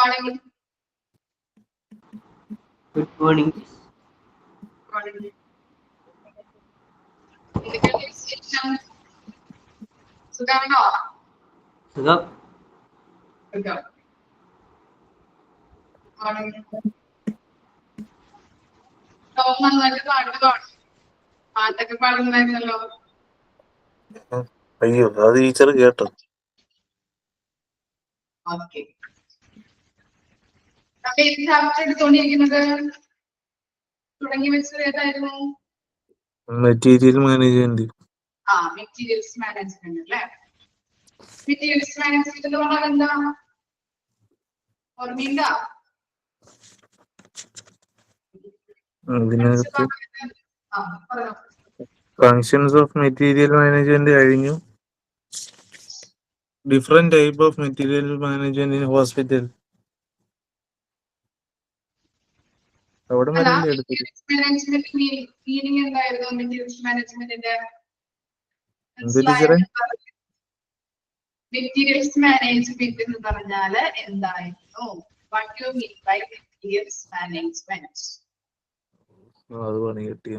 morning. Good morning. Morning. എന്തൊക്കെയുണ്ട് വിശേഷം? സുഖാണോ? സുഖം. സുഖം. ടോം നന്നായിട്ട് പാട്ട് പാടും. പാട്ടൊക്കെ പാടുന്നുണ്ടായിരുന്നല്ലോ. അയ്യോ, അത് ടീച്ചർ കേട്ടോ? ഓക്കെ. അപ്പൊ ഏത് ചാപ്റ്റർ എടുത്തോണ്ടിരിക്കുന്നത്? തുടങ്ങി വെച്ചത് ഏതായിരുന്നു? Material management. മെറ്റീരിയൽസ് മാനേജ്മെന്റ് അല്ലേ? മെറ്റീരിയൽസ് മാനേജ്മെന്റ് എന്ന് പറഞ്ഞാൽ എന്താ ഓർമ്മയുണ്ടോ? അതിനകത്ത് ഫങ്ഷൻസ് ഓഫ് മെറ്റീരിയൽ മാനേജ്മെന്റ് കഴിഞ്ഞു. Different type of material management in hospital. അവിടെ വരല്ലേ എടുത്തത്? മെറ്റീരിയൽസ് മാനേജ്മെന്റ് എന്ന് പറഞ്ഞാല് എന്തായിരുന്നു? What you mean by materials management? അത് പണി കിട്ടിയ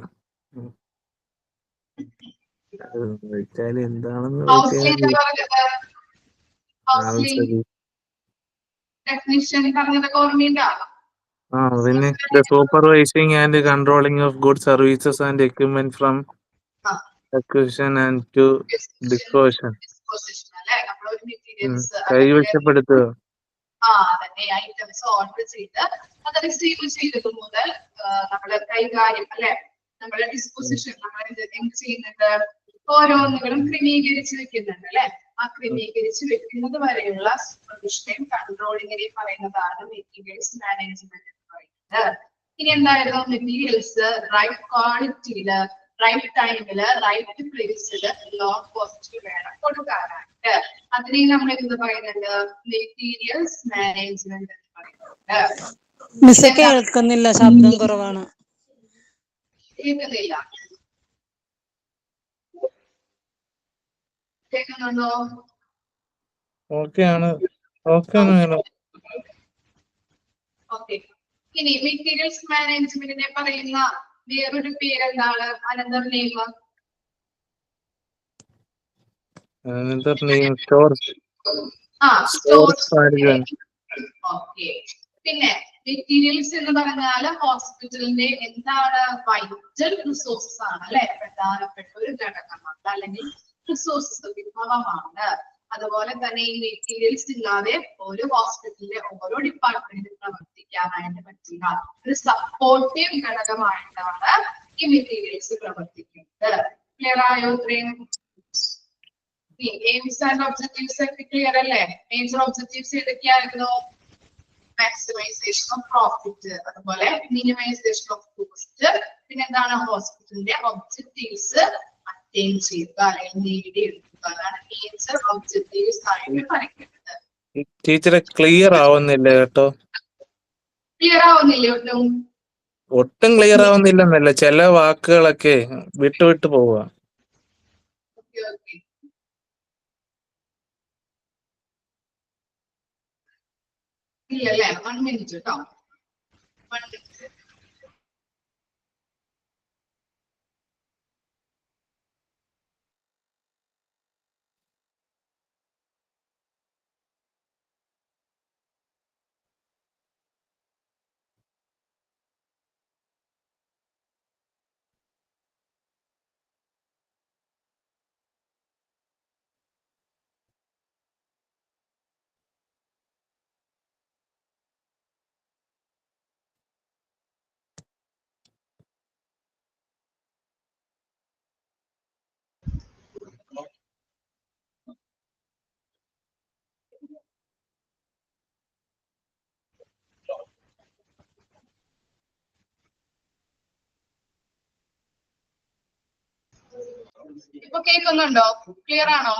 വെച്ചാല് എന്താണെന്ന് ഡെഫിനിഷൻ പറഞ്ഞതൊക്കെ ഓർമ്മയുണ്ടോ? പിന്നെ the supervising and controlling of goods, services and equipment from acquisition and to disposition. കൈവശപ്പെടുത്തുക. തന്നെ ഐറ്റംസ് ഓർഡർ ചെയ്ത് അത് റിസീവ് ചെയ്തത് മുതൽ നമ്മള് കൈകാര്യം അല്ലെ, നമ്മളെ ഡിസ്പോസിഷൻ നമ്മൾ എന്ത് ചെയ്യുന്നുണ്ട്? ഓരോന്നുകളും ക്രമീകരിച്ച് വെക്കുന്നുണ്ട് അല്ലെ. ആ ക്രമീകരിച്ച് വെക്കുന്നത് വരെയുള്ള സൂപ്പർവിഷനെയും കൺട്രോളിങ്ങിനെയും പറയുന്നതാണ് മെറ്റീരിയൽസ് മാനേജ്മെന്റ് എന്ന് പറയുന്നത്. ഇനി എന്തായിരുന്നു? മെറ്റീരിയൽസ് റൈറ്റ് ക്വാളിറ്റിയില്, റൈറ്റ് ടൈമില്, റൈറ്റ് പ്ലേസില്, ലോ കോസ്റ്റ് വേണം കൊടുക്കാനായിട്ട്. അതിനെ നമ്മൾ എന്ത് പറയുന്നുണ്ട്? മെറ്റീരിയൽസ് മാനേജ്മെന്റ് എന്ന് പറയുന്നുണ്ട്. മിസ് കേൾക്കുന്നില്ല, ശബ്ദം കുറവാണ്. കേൾക്കുന്നില്ല? കേൾക്കുന്നുണ്ടോ? ഓക്കെ ആണ് മേഡം. ഓക്കെ. ഇനി മെറ്റീരിയൽസ് മാനേജ്മെന്റിനെ പറയുന്ന വേറൊരു പേരെന്താണ്? Another name? ഓക്കെ. പിന്നെ മെറ്റീരിയൽസ് എന്ന് പറഞ്ഞാൽ ഹോസ്പിറ്റലിന്റെ എന്താണ്? വൈറ്റൽ റിസോഴ്സസ് ആണ് അല്ലെ, പ്രധാനപ്പെട്ട ഒരു ഘടകമാണ് അല്ലെങ്കിൽ റിസോഴ്സസ്, വിഭവമാണ്. അതുപോലെ തന്നെ ഈ മെറ്റീരിയൽസ് ഇല്ലാതെ ഒരു ഹോസ്പിറ്റലിലെ ഓരോ ഡിപ്പാർട്ട്മെന്റിൽ പ്രവർത്തിക്കാനായിട്ട് പറ്റില്ല. ഒരു സപ്പോർട്ടീവ് ഘടകമായിട്ടാണ് ഈ മെറ്റീരിയൽസ് പ്രവർത്തിക്കുന്നത്. ക്ലിയർ ആയോ? ഇത്രയും എയിംസ് ആൻഡ് ഒബ്ജക്റ്റീവ്സ് ഒക്കെ ക്ലിയർ അല്ലേ? മേജർ ഒബ്ജക്റ്റീവ്സ് ഏതൊക്കെയായിരുന്നു? മാക്സിമൈസേഷൻ ഓഫ് പ്രോഫിറ്റ്, അതുപോലെ മിനിമൈസേഷൻ ഓഫ് കോസ്റ്റ്. പിന്നെ എന്താണ്? ഹോസ്പിറ്റലിന്റെ ഒബ്ജക്റ്റീവ്സ് അറ്റൈൻ ചെയ്യുക അല്ലെങ്കിൽ നേടിയെടുക്കുക. അതാണ് മേജർ ഒബ്ജക്റ്റീവ്സ് ആയിട്ട് പറയുന്നത്. ടീച്ചറെ ക്ലിയർ ആവുന്നില്ല കേട്ടോ. ക്ലിയർ ആവുന്നില്ല ഒട്ടും? ഒട്ടും ക്ലിയർ ആവുന്നില്ലെന്നല്ല, ചില വാക്കുകളൊക്കെ വിട്ടു പോവുക. ഇല്ലല്ലേ? 1 മിനിറ്റ് കേട്ടോ. 1 മിനിറ്റ്. ഇപ്പൊ കേൾക്കുന്നുണ്ടോ? ക്ലിയർ ആണോ?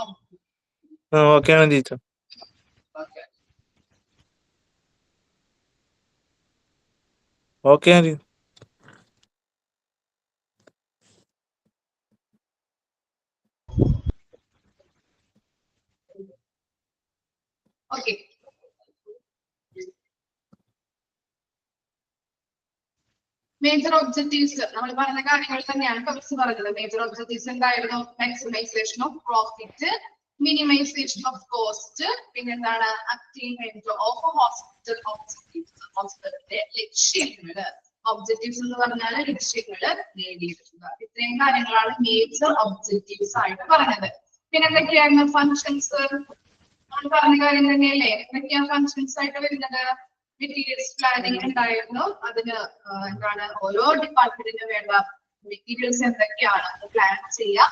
ഓക്കെ ആണ് ടീച്ചർ. ഓക്കെ ആണ്. ഓക്കെ. മേജർ ഒബ്ജക്റ്റീവ്സ് നമ്മൾ പറഞ്ഞ കാര്യങ്ങൾ തന്നെയാണ് മിസ് പറഞ്ഞത്. മേജർ ഒബ്ജക്റ്റീവ്സ് എന്തായിരുന്നു? Maximisation of profit, minimisation of cost, പിന്നെന്താണ് അറ്റൈൻമെന്റ് ഓഫ് ഹോസ്പിറ്റൽ ഒബ്ജക്റ്റീവ്സ്, ഹോസ്പിറ്റലിന്റെ ലക്ഷ്യങ്ങള്. ഒബ്ജക്റ്റീവ്സ് എന്ന് പറഞ്ഞാൽ ലക്ഷ്യങ്ങള് നേടിയെടുക്കുക. ഇത്രയും കാര്യങ്ങളാണ് മേജർ ഒബ്ജക്റ്റീവ്സ് ആയിട്ട് പറഞ്ഞത്. പിന്നെ എന്തൊക്കെയായിരുന്നു ഫങ്ഷൻസ്? നമ്മൾ പറഞ്ഞ കാര്യം തന്നെയല്ലേ. എന്തൊക്കെയാണ് ഫങ്ഷൻസ് ആയിട്ട് വരുന്നത്? മെറ്റീരിയൽസ് പ്ലാനിങ് ഉണ്ടായിരുന്നു. അതിന് എന്താണ് ഓരോ ഡിപ്പാർട്ട്മെന്റിനും വേണ്ട മെറ്റീരിയൽസ് എന്തൊക്കെയാണ് പ്ലാൻ ചെയ്യുക,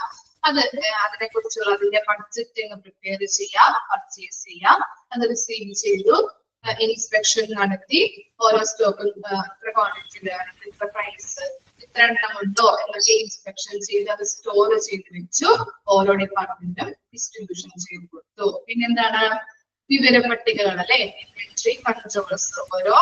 അതിനെ കുറിച്ചുള്ള അതിന്റെ ബഡ്ജറ്റ് പ്രിപ്പയർ ചെയ്യാം, പർച്ചേസ് ചെയ്യാം, അത് റിസീവ് ചെയ്തു, ഇൻസ്പെക്ഷൻ നടത്തി ഓരോ സ്റ്റോക്കും ഇത്ര ക്വാണ്ടിറ്റിയില് ഇത്ര പ്രൈസ് ഇത്ര എണ്ണം ഉണ്ടോ എന്നൊക്കെ ഇൻസ്പെക്ഷൻ ചെയ്ത് അത് സ്റ്റോർ ചെയ്ത് വെച്ചു. ഓരോ ഡിപ്പാർട്ട്മെന്റും ഡിസ്ട്രിബ്യൂഷൻ ചെയ്ത് കൊടുത്തു. പിന്നെന്താണ് വിവര പട്ടികകൾ അല്ലെ, ഇൻവെന്ററി കൺട്രോൾസ്. ഓരോ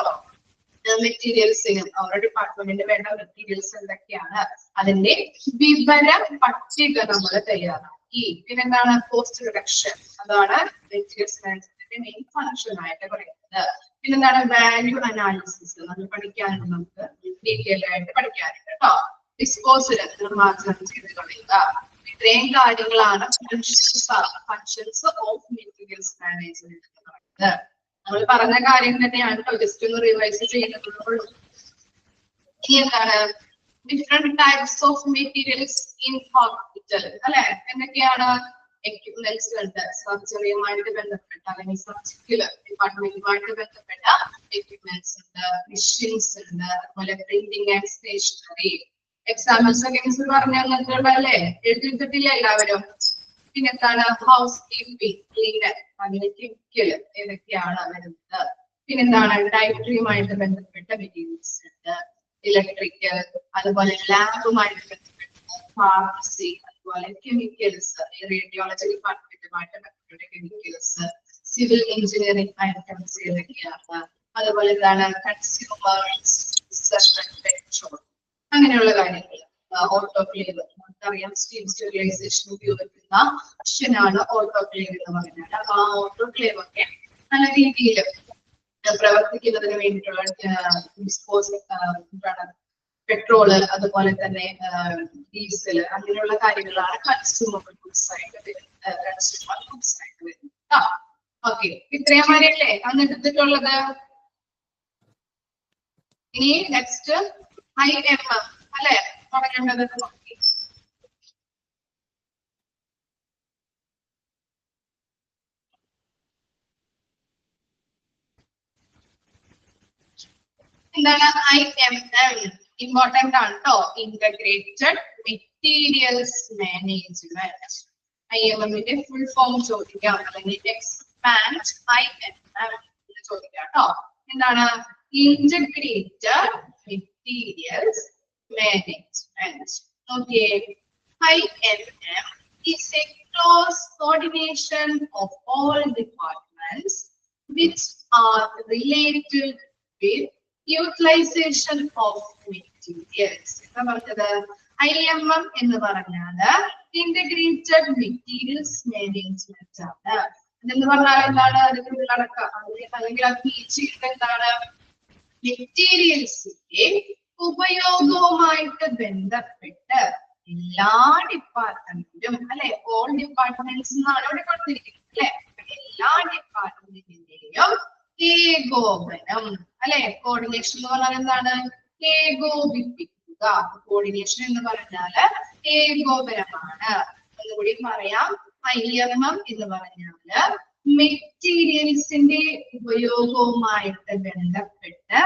മെറ്റീരിയൽസിനും ഓരോ ഡിപ്പാർട്ട്മെന്റിന് വേണ്ട മെറ്റീരിയൽസ് എന്തൊക്കെയാണ് അതിന്റെ വിവര പട്ടിക നമ്മൾ തയ്യാറാക്കി. പിന്നെന്താണ് കോസ്റ്റ് റിഡക്ഷൻ, അതാണ് മെറ്റീരിയൽസ് മാനേജ്മെന്റിന്റെ മെയിൻ ഫംഗ്ഷൻ ആയിട്ട് പറയുന്നത്. പിന്നെന്താണ് വാല്യൂ അനാലിസിസ്, നമ്മൾ പഠിക്കാനുണ്ട്, നമുക്ക് ഡീറ്റെയിൽ ആയിട്ട് പഠിക്കാനുണ്ട് കേട്ടോ. ഡിസ്പോസൽ നിർമ്മാർജ്ജനം ചെയ്ത് കളയുക. ഇത്രയും കാര്യങ്ങളാണ് ഫങ്ഷൻസ് ഓഫ് മെറ്റീരിയൽസ് മാനേജ്മെന്റ് എന്ന് പറയുന്നത്. നമ്മൾ പറഞ്ഞ കാര്യം തന്നെയാണ് കേട്ടോ, ജസ്റ്റ് ഒന്ന് റിവൈസ് ചെയ്യുന്നതുള്ളൂ. ഇനി എന്താണ് different types of materials in hospital അല്ലെ. എന്തൊക്കെയാണ്? എക്യുപ്മെന്റ്സ് ഉണ്ട്, സർജറിയുമായിട്ട് ബന്ധപ്പെട്ട അല്ലെങ്കിൽ സർജിക്കൽ ഡിപ്പാർട്ട്മെന്റുമായിട്ട് ബന്ധപ്പെട്ട എക്യുപ്മെന്റ്സ് ഉണ്ട്, മെഷീൻസ് ഉണ്ട്, അതുപോലെ പ്രിന്റിംഗ് ആൻഡ് സ്റ്റേഷനറി. എക്സാമ്പിൾസ് ഒക്കെ മിസ് പറഞ്ഞു തന്നിട്ടുള്ളതല്ലേ, എഴുതിയിട്ടില്ല എല്ലാവരും. പിന്നെന്താണ് ഹൗസ് കീപ്പിംഗ്, ക്ലീനർ, അങ്ങനെ കെമിക്കൽ ഏതൊക്കെയാണ് വരുന്നത്. പിന്നെന്താണ് ഡയറ്ററിയുമായിട്ട് ബന്ധപ്പെട്ട മെറ്റീരിയൽസ് ഉണ്ട്, ഇലക്ട്രിക്കൽ, അതുപോലെ ലാബുമായിട്ട് ബന്ധപ്പെട്ട ഫാർമസി, അതുപോലെ കെമിക്കൽസ്, റേഡിയോളജി ഡിപ്പാർട്ട്മെന്റുമായിട്ട് ബന്ധപ്പെട്ട കെമിക്കൽസ്, സിവിൽ എഞ്ചിനീയറിംഗ് ഐറ്റംസ് ഏതൊക്കെയാണ്, അതുപോലെ എന്താണ് കൺസ്യൂമേഴ്സ്, പെട്രോൾ, അങ്ങനെയുള്ള കാര്യങ്ങൾ. ഓട്ടോക്ലേവ്, നമുക്കറിയാം സ്റ്റീം സ്റ്റെറിലൈസേഷൻ ഉപയോഗിക്കുന്ന ഓപ്ഷനാണ് ഓട്ടോക്ലേവ് എന്ന് പറഞ്ഞാൽ. അപ്പൊ ആ ഓട്ടോക്ലേവ് ഒക്കെ നല്ല രീതിയിൽ പ്രവർത്തിക്കുന്നതിന് വേണ്ടിയിട്ടുള്ള പെട്രോള്, അതുപോലെ തന്നെ ഡീസൽ, അങ്ങനെയുള്ള കാര്യങ്ങളാണ് കൺസ്യൂമബിൾ ഗുഡ്സ് ആയിട്ട് വരുന്നത്. ഓക്കെ, ഇത്രയും വരെയല്ലേ അന്നെടുത്തിട്ടുള്ളത്. ഇനി നെക്സ്റ്റ് IMM അല്ലെ തുടങ്ങേണ്ടത് നോക്കി. എന്താണ് IMM? ഇമ്പോർട്ടന്റ് ആണ് കേട്ടോ. Integrated materials management. IMMന്റെ ഫുൾ ഫോം ചോദിക്കാം, അല്ലെങ്കിൽ എക്സ്പാൻഡ് IMM ചോദിക്കാം കേട്ടോ. എന്താണ് integrated materials management. Okay, IMM is a close coordination of all departments which are related with utilization of materials. IMM എന്ന് പറഞ്ഞാല് ഇന്റഗ്രേറ്റഡ് മെറ്റീരിയൽസ് മാനേജ്മെന്റ് ആണ്. അതെന്ന് പറഞ്ഞാൽ എന്താണ്? അതിന്റെ ഉള്ളടക്കം അല്ലെങ്കിൽ ആ ടീച്ചിങ് എന്താണ്? മെറ്റീരിയൽസിന്റെ ഉപയോഗവുമായിട്ട് ബന്ധപ്പെട്ട് എല്ലാ ഡിപ്പാർട്ട്മെന്റും അല്ലെ, ഓൾ ഡിപ്പാർട്ട്മെന്റ്സ് എന്നാണ് ഇവിടെ കൊടുത്തിരിക്കുന്നത് അല്ലെ, എല്ലാ ഡിപ്പാർട്ട്മെന്റിന്റെയും ഏകോപനം അല്ലെ. കോർഡിനേഷൻ എന്ന് പറഞ്ഞാൽ എന്താണ്? ഏകോപിപ്പിക്കുക. കോർഡിനേഷൻ എന്ന് പറഞ്ഞാല് ഏകോപനമാണ്. ഒന്നുകൂടി പറയാം, IMM എന്ന് പറഞ്ഞാല് മെറ്റീരിയൽസിന്റെ ഉപയോഗവുമായിട്ട് ബന്ധപ്പെട്ട്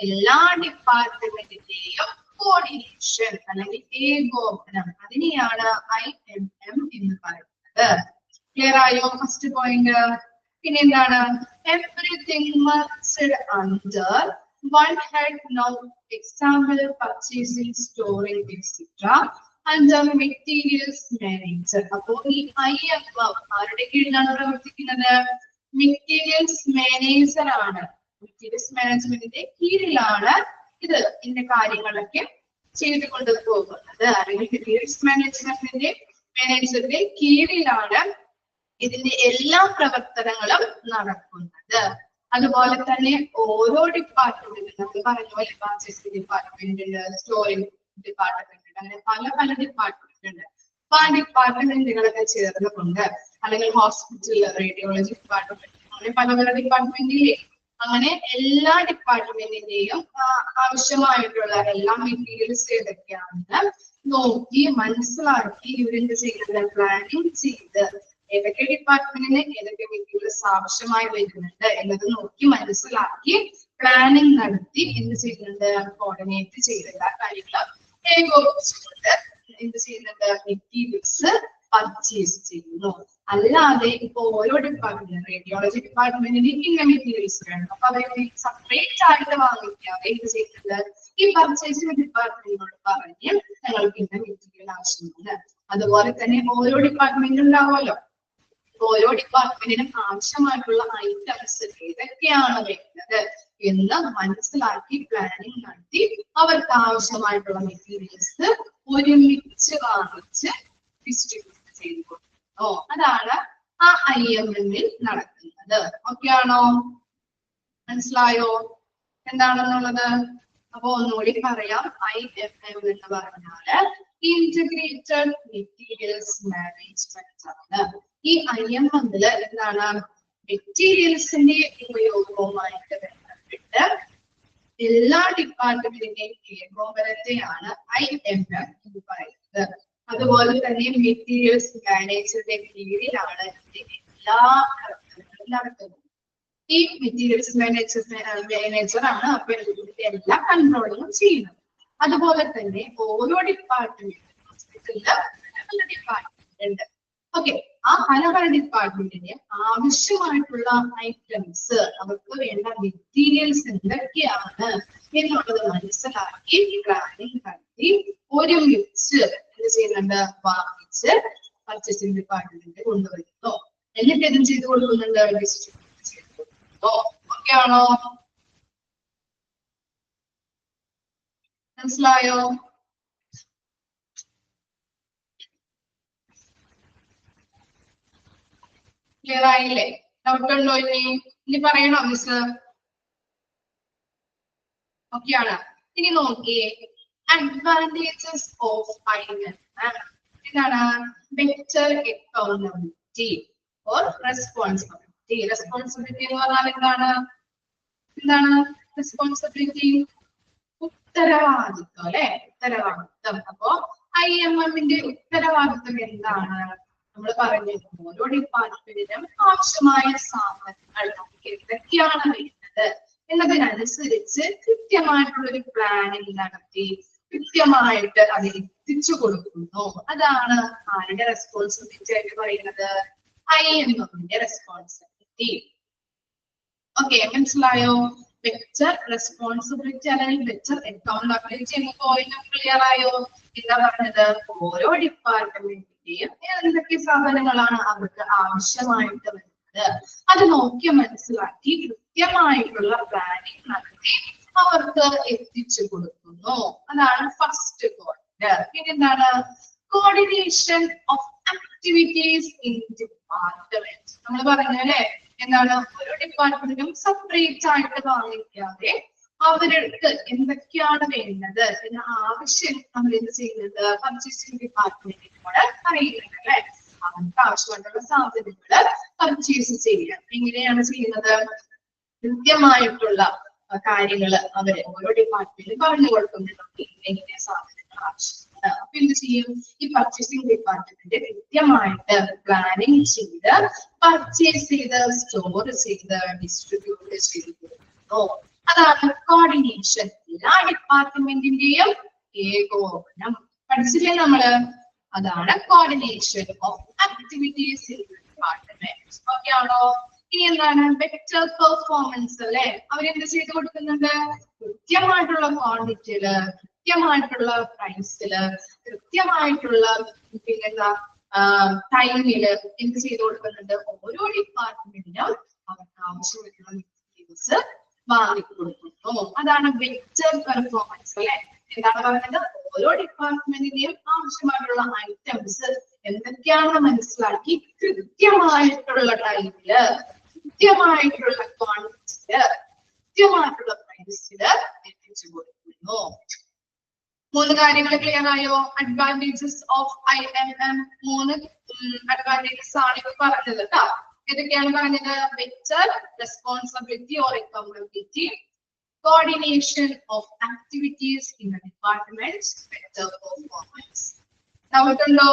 എല്ലാ ഡിപ്പാർട്ട്മെന്റിന്റെയും കോർഡിനേഷൻ അല്ലെങ്കിൽ ഏകോപനം, അതിനെയാണ് IMM എന്ന് പറയുന്നത്. ക്ലിയർ ആയോ ഫസ്റ്റ് പോയിന്റ്? പിന്നെ എന്താണ്? Everything mustard under one head. Now example purchasing, storing etcetera under materials manager. അപ്പോ ഈ IMM ആരുടെ കീഴിലാണ് പ്രവർത്തിക്കുന്നത്? മെറ്റീരിയൽസ് മാനേജർ ആണ്. മെറ്റീരിയൽസ് മാനേജ്മെന്റിന്റെ കീഴിലാണ് ഇത് ഇന്ന കാര്യങ്ങളൊക്കെ ചെയ്തുകൊണ്ട് പോകുന്നത്. അല്ലെങ്കിൽ മെറ്റീരിയൽസ് മാനേജറിന്റെ കീഴിലാണ് ഇതിന്റെ എല്ലാ പ്രവർത്തനങ്ങളും നടക്കുന്നത്. അതുപോലെ തന്നെ ഓരോ ഡിപ്പാർട്ട്മെന്റിലും നമ്മൾ പറഞ്ഞ പോലെ പർച്ചേസിംഗ് ഡിപ്പാർട്ട്മെന്റ് ഉണ്ട്, സ്റ്റോറിംഗ് ഡിപ്പാർട്ട്മെന്റ് ഉണ്ട്, അങ്ങനെ പല പല ഡിപ്പാർട്ട്മെന്റ് ഉണ്ട്. അപ്പൊ ആ ഡിപ്പാർട്ട്മെന്റുകളൊക്കെ ചേർന്നുകൊണ്ട് അല്ലെങ്കിൽ ഹോസ്പിറ്റൽ റേഡിയോളജി ഡിപ്പാർട്ട്മെന്റ് അങ്ങനെ പല പല ഡിപ്പാർട്ട്മെന്റിലെ അങ്ങനെ എല്ലാ ഡിപ്പാർട്ട്മെന്റിന്റെയും ആവശ്യമായിട്ടുള്ള എല്ലാ മെറ്റീരിയൽസ് ഏതൊക്കെയാണെന്ന് നോക്കി മനസ്സിലാക്കി ഇവരെന്ത് ചെയ്യുന്നത് പ്ലാനിങ് ചെയ്ത് ഏതൊക്കെ ഡിപ്പാർട്ട്മെന്റിന് ഏതൊക്കെ മെറ്റീരിയൽസ് ആവശ്യമായി വരുന്നുണ്ട് എന്നത് നോക്കി മനസ്സിലാക്കി പ്ലാനിങ് നടത്തി എന്ത് ചെയ്യുന്നുണ്ട് കോർഡിനേറ്റ് ചെയ്ത് എല്ലാ കാര്യങ്ങളും ഏകോപിച്ചുകൊണ്ട് എന്ത് ചെയ്യുന്നുണ്ട് മെറ്റീരിയൽസ് പർച്ചേസ് ചെയ്യുന്നു. അല്ലാതെ ഇപ്പൊ ഓരോ ഡിപ്പാർട്ട്മെന്റ് റേഡിയോളജി ഡിപ്പാർട്ട്മെന്റിന് ഇന്ന മെറ്റീരിയൽസ് വേണം അപ്പൊ അവരെ സെപ്പറേറ്റ് ആയിട്ട് വാങ്ങിക്കാതെ എന്ത് ചെയ്യുന്നത് ഈ പർച്ചേസിംഗ് ഡിപ്പാർട്ട്മെന്റിനോട് പറഞ്ഞ് ഞങ്ങൾക്ക് ഇന്ന മെറ്റീരിയൽ ആവശ്യമാണ്. അതുപോലെ തന്നെ ഓരോ ഡിപ്പാർട്ട്മെന്റ് ഉണ്ടാവുമല്ലോ, ഓരോ ഡിപ്പാർട്ട്മെന്റിനും ആവശ്യമായിട്ടുള്ള ഐറ്റംസ് ഏതൊക്കെയാണ് വേണ്ടത് എന്ന് മനസ്സിലാക്കി പ്ലാനിങ് നടത്തി അവർക്ക് ആവശ്യമായിട്ടുള്ള മെറ്റീരിയൽസ് ഒരുമിച്ച് വാങ്ങിച്ച് ഡിസ്ട്രിബ്യൂട്ട് ചെയ്തു കൊടുക്കുന്നു. അതാണ് ആ IMM-ൽ നടക്കുന്നത്. ഓക്കെ ആണോ? മനസ്സിലായോ എന്താണെന്നുള്ളത്? അപ്പൊ ഒന്നുകൂടി പറയാം. IMM എന്ന് പറഞ്ഞാല് ഇന്റഗ്രേറ്റഡ് മെറ്റീരിയൽസ് മാനേജ്മെന്റ് ആണ്. ഈ IMM-ല് എന്താണ് മെറ്റീരിയൽസിന്റെ ഉപയോഗവുമായിട്ട് ബന്ധപ്പെട്ട് എല്ലാ ഡിപ്പാർട്ട്മെന്റിന്റെയും ഏകോപനത്തെയാണ് IMM എന്ന് പറയുന്നത്. അതുപോലെ തന്നെ മെറ്റീരിയൽസ് മാനേജറുടെ കീഴിലാണ് എല്ലാ പ്രവർത്തനങ്ങളും നടത്തുന്നത്. ഈ മെറ്റീരിയൽസ് മാനേജറാണ് അപ്പൊ എല്ലാ കൺട്രോളും ചെയ്യുന്നത്. അതുപോലെ തന്നെ ഓരോ ഡിപ്പാർട്ട്മെന്റും ഹോസ്പിറ്റലില് പല ഡിപ്പാർട്ട്മെന്റ് ഉണ്ട്. ഓക്കെ, ആ പല പല ഡിപ്പാർട്ട്മെന്റിന് ആവശ്യമായിട്ടുള്ള ഐറ്റംസ് അവർക്ക് വേണ്ട മെറ്റീരിയൽസ് എന്തൊക്കെയാണ് എന്നുള്ളത് മനസ്സിലാക്കി പ്ലാനിങ് നടത്തി ഒരുമിച്ച് എന്ത് ചെയ്യുന്നുണ്ട് വാങ്ങിച്ച് പർച്ചേസിംഗ് ഡിപ്പാർട്ട്മെന്റ് കൊണ്ടുവരുന്നു. എന്നിട്ട് എന്ത് ചെയ്ത് കൊടുക്കുന്നുണ്ട് ഡിസ്ട്രിബ്യൂട്ട് ചെയ്ത് കൊടുക്കുന്നു. ഓക്കെ ആണോ? മനസ്സിലായോ? ക്ലിയർ ആയില്ലേ? ഡൗട്ട് ഉണ്ടോ? ഇനി പറയണോ മിസ്? ഓക്കെയാണ്. ഇനി നോക്കിയേ അഡ്വാൻറ്റേജസ് ഓഫ് IMM. എന്താണ്? Better accountability or responsibility. Responsibility എന്ന് പറഞ്ഞാൽ എന്താണ്? റെസ്പോൺസിബിലിറ്റി? ഉത്തരവാദിത്വം അല്ലെ? ഉത്തരവാദിത്വം. അപ്പോ IMM-ന്റെ ഉത്തരവാദിത്വം എന്താണ്? നമ്മൾ പറഞ്ഞു ഓരോ ഡിപ്പാർട്ട്മെന്റിനും ആവശ്യമായ സാധനങ്ങൾ നമുക്ക് എന്തൊക്കെയാണ് വേണ്ടത് എന്നതിനനുസരിച്ച് കൃത്യമായിട്ടുള്ളൊരു പ്ലാനിങ് നടത്തി കൃത്യമായിട്ട് അത് എത്തിച്ചു കൊടുക്കുന്നു. അതാണ് ആരുടെ റെസ്പോൺസിബിലിറ്റി ആയിട്ട് പറയുന്നത്? IMM-ന്റെ റെസ്പോൺസിബിലിറ്റി. ഓക്കെ, മനസ്സിലായോ? ബെറ്റർ റെസ്പോൺസിബിലിറ്റി അല്ലെങ്കിൽ ബെറ്റർ അക്കൗണ്ടബിലിറ്റി എന്ന പോയിന്റ് ക്ലിയർ ആയോ? എന്താ പറഞ്ഞത്? ഓരോ ഡിപ്പാർട്ട്മെന്റിന്റെയും എന്തൊക്കെ സാധനങ്ങളാണ് അവർക്ക് ആവശ്യമായിട്ട് വരുന്നത് അത് നോക്കി മനസ്സിലാക്കി കൃത്യമായിട്ടുള്ള പ്ലാനിങ് നടത്തി അവർക്ക് എത്തിച്ചു കൊടുക്കുന്നു. അതാണ് ഫസ്റ്റ് പോയിന്റ്. പിന്നെ എന്താണ്? Coordination of activities in department. നമ്മൾ പറഞ്ഞു അല്ലെ, എന്താണ്? ഓരോ ഡിപ്പാർട്ട്മെന്റും സെപ്പറേറ്റ് ആയിട്ട് വാങ്ങിക്കാതെ അവർക്ക് എന്തൊക്കെയാണ് വേണ്ടത് എന്ന ആവശ്യം നമ്മൾ എന്ത് ചെയ്യുന്നത് പർച്ചേസിംഗ് ഡിപ്പാർട്ട്മെന്റിനോട് അറിയുന്നുണ്ട് അല്ലെ. അവർക്ക് ആവശ്യമായിട്ടുള്ള സാധനങ്ങൾ പർച്ചേസ് ചെയ്യുക. എങ്ങനെയാണ് ചെയ്യുന്നത്? കൃത്യമായിട്ടുള്ള കാര്യങ്ങൾ അവര് ഓരോ ഡിപ്പാർട്ട്മെന്റും പറഞ്ഞു കൊടുക്കുന്നുണ്ട്. എങ്ങനെ സാധനങ്ങൾ ആവശ്യമാണ്. അപ്പൊ എന്ത് ചെയ്യും? ഈ പർച്ചേസിംഗ് ഡിപ്പാർട്ട്മെന്റ് കൃത്യമായിട്ട് പ്ലാനിങ് ചെയ്ത് പർച്ചേസ് ചെയ്ത് സ്റ്റോർ ചെയ്ത് ഡിസ്ട്രിബ്യൂട്ട് ചെയ്ത് കൊടുക്കുന്നു. അതാണ് കോർഡിനേഷൻ. എല്ലാ ഡിപ്പാർട്ട്മെന്റിന്റെയും ഏകോപനം. പഠിച്ചില്ലേ നമ്മള്? അതാണ് coordination of activities in department. Okay ആണോ? ഇനി എന്താണ്? ബെറ്റർ പെർഫോമൻസ് അല്ലെ. അവരെന്ത് ചെയ്ത് കൊടുക്കുന്നുണ്ട്? കൃത്യമായിട്ടുള്ള ക്വാണ്ടിറ്റിയില്, കൃത്യമായിട്ടുള്ള പ്രൈസില്, കൃത്യമായിട്ടുള്ള പിന്നെന്താ ടൈമില് എന്ത് ചെയ്ത് കൊടുക്കുന്നുണ്ട്? ഓരോ ഡിപ്പാർട്ട്മെന്റിനും അവർക്ക് ആവശ്യമായിട്ടുള്ള മെറ്റീരിയൽസ് വാങ്ങിക്കൊടുക്കുന്നു. അതാണ് ബെറ്റർ പെർഫോമൻസ് അല്ലെ. എന്താണ് പറയുന്നത്? ഓരോ ഡിപ്പാർട്ട്മെന്റിന്റെയും ആവശ്യമായിട്ടുള്ള ഐറ്റംസ് എന്തൊക്കെയാണെന്ന് മനസ്സിലാക്കി കൃത്യമായിട്ടുള്ള ടൈമില് കൃത്യമായിട്ടുള്ള ക്വാണ്ടിറ്റി കൃത്യമായിട്ടുള്ള പ്രൈസിൽ എത്തിച്ചു കൊടുക്കുന്നു. 3 കാര്യങ്ങൾ ക്ലിയർ ആയോ? അഡ്വാൻറ്റേജസ് ഓഫ് IMM 3 അഡ്വാൻറ്റേജസ് ആണ് ഇപ്പൊ പറഞ്ഞത് കേട്ടോ. ഏതൊക്കെയാണ് പറഞ്ഞത്? Better responsibility or accountability, coordination of activities in the departments, better performance. Doubt undo?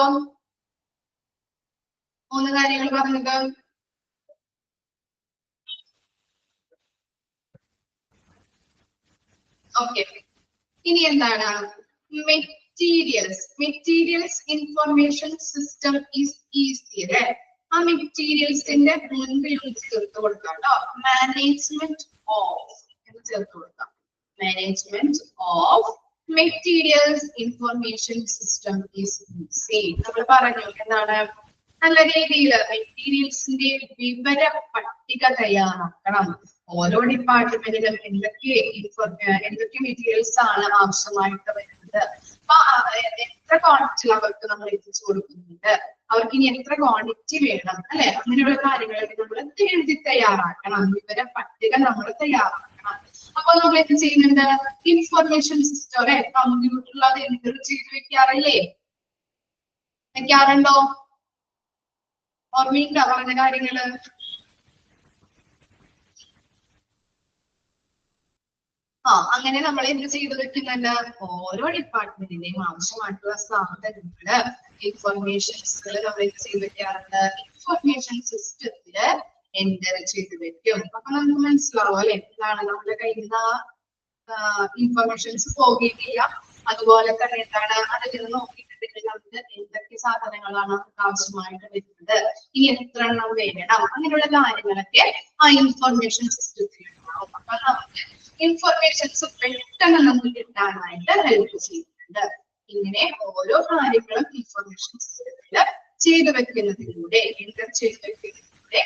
3 കാര്യങ്ങൾ പറഞ്ഞത്. Okay. ഇനി എന്താണ്? Materials information system is easier. ആ മെറ്റീരിയൽസിന്റെ മുൻപിൽ ചേർത്ത് കൊടുക്കാം കേട്ടോ. മാനേജ്മെന്റ് ഓഫ് എന്ന് ചേർത്ത് കൊടുക്കാം. Management of materials information system is easy. നമ്മൾ പറഞ്ഞു എന്താണ്? നല്ല രീതിയിൽ മെറ്റീരിയൽസിന്റെ വിവര പട്ടിക തയ്യാറാക്കണം. ഓരോ ഡിപ്പാർട്ട്മെന്റിലും എന്തൊക്കെ മെറ്റീരിയൽസ് ആണ് ആവശ്യമായിട്ട് വരുന്നത്, അപ്പൊ എത്ര ക്വാണ്ടിറ്റി അവർക്ക് നമ്മൾ എത്തിച്ചു കൊടുക്കുന്നുണ്ട്, അവർക്ക് ഇനി എത്ര ക്വാണ്ടിറ്റി വേണം, അല്ലെ? അങ്ങനെയുള്ള കാര്യങ്ങളൊക്കെ നമ്മൾ എഴുതി തയ്യാറാക്കണം. വിവര പട്ടിക നമ്മൾ തയ്യാറാക്കണം. അപ്പൊ നമ്മൾ എന്ത് ചെയ്യുന്നുണ്ട്? ഇൻഫർമേഷൻ സിസ്റ്റം കമ്പ്യൂട്ടറിൽ അത് എൻ്റർ ചെയ്ത് വെക്കാറില്ലേ? വെക്കാറുണ്ടോ? ഓർമ്മയുണ്ടോ പറഞ്ഞ കാര്യങ്ങള്? അങ്ങനെ നമ്മൾ എന്ത് ചെയ്തു വെക്കുന്നുണ്ട്? ഓരോ ഡിപ്പാർട്ട്മെന്റിന്റെയും ആവശ്യമായിട്ടുള്ള സാധനങ്ങള്, ഇൻഫർമേഷൻസുകൾ നമ്മൾ എന്ത് ചെയ്ത് വെക്കാറുണ്ട്? ഇൻഫർമേഷൻ സിസ്റ്റത്തില് എൻ്റർ ചെയ്ത് വെക്കും. അപ്പൊ നമുക്ക് മനസ്സിലാവും അല്ലെ എന്താണ് നമ്മുടെ കയ്യിൽ നിന്ന് ഇൻഫർമേഷൻസ് പോകില്ല. അതുപോലെ തന്നെ എന്താണ് അതിൽ നിന്ന് നോക്കിയിട്ടുണ്ടെങ്കിൽ നമുക്ക് എന്തൊക്കെ സാധനങ്ങളാണ് ആവശ്യമായിട്ട് വരുന്നത്, ഇനി എത്ര എണ്ണം വേണം, അങ്ങനെയുള്ള കാര്യങ്ങളൊക്കെ ആ ഇൻഫർമേഷൻ സിസ്റ്റത്തിൽ ഉണ്ടാവും. അപ്പൊ നമുക്ക് ഇൻഫർമേഷൻസ് പെട്ടെന്ന് നമുക്ക് കിട്ടാനായിട്ട് ഹെൽപ്പ് ചെയ്യുന്നുണ്ട്. ഇങ്ങനെ ഓരോ കാര്യങ്ങളും ഇൻഫർമേഷൻ സിസ്റ്റത്തിൽ ചെയ്തു വെക്കുന്നതിലൂടെ, എൻ്റർ ചെയ്ത് വെക്കുന്നതിലൂടെ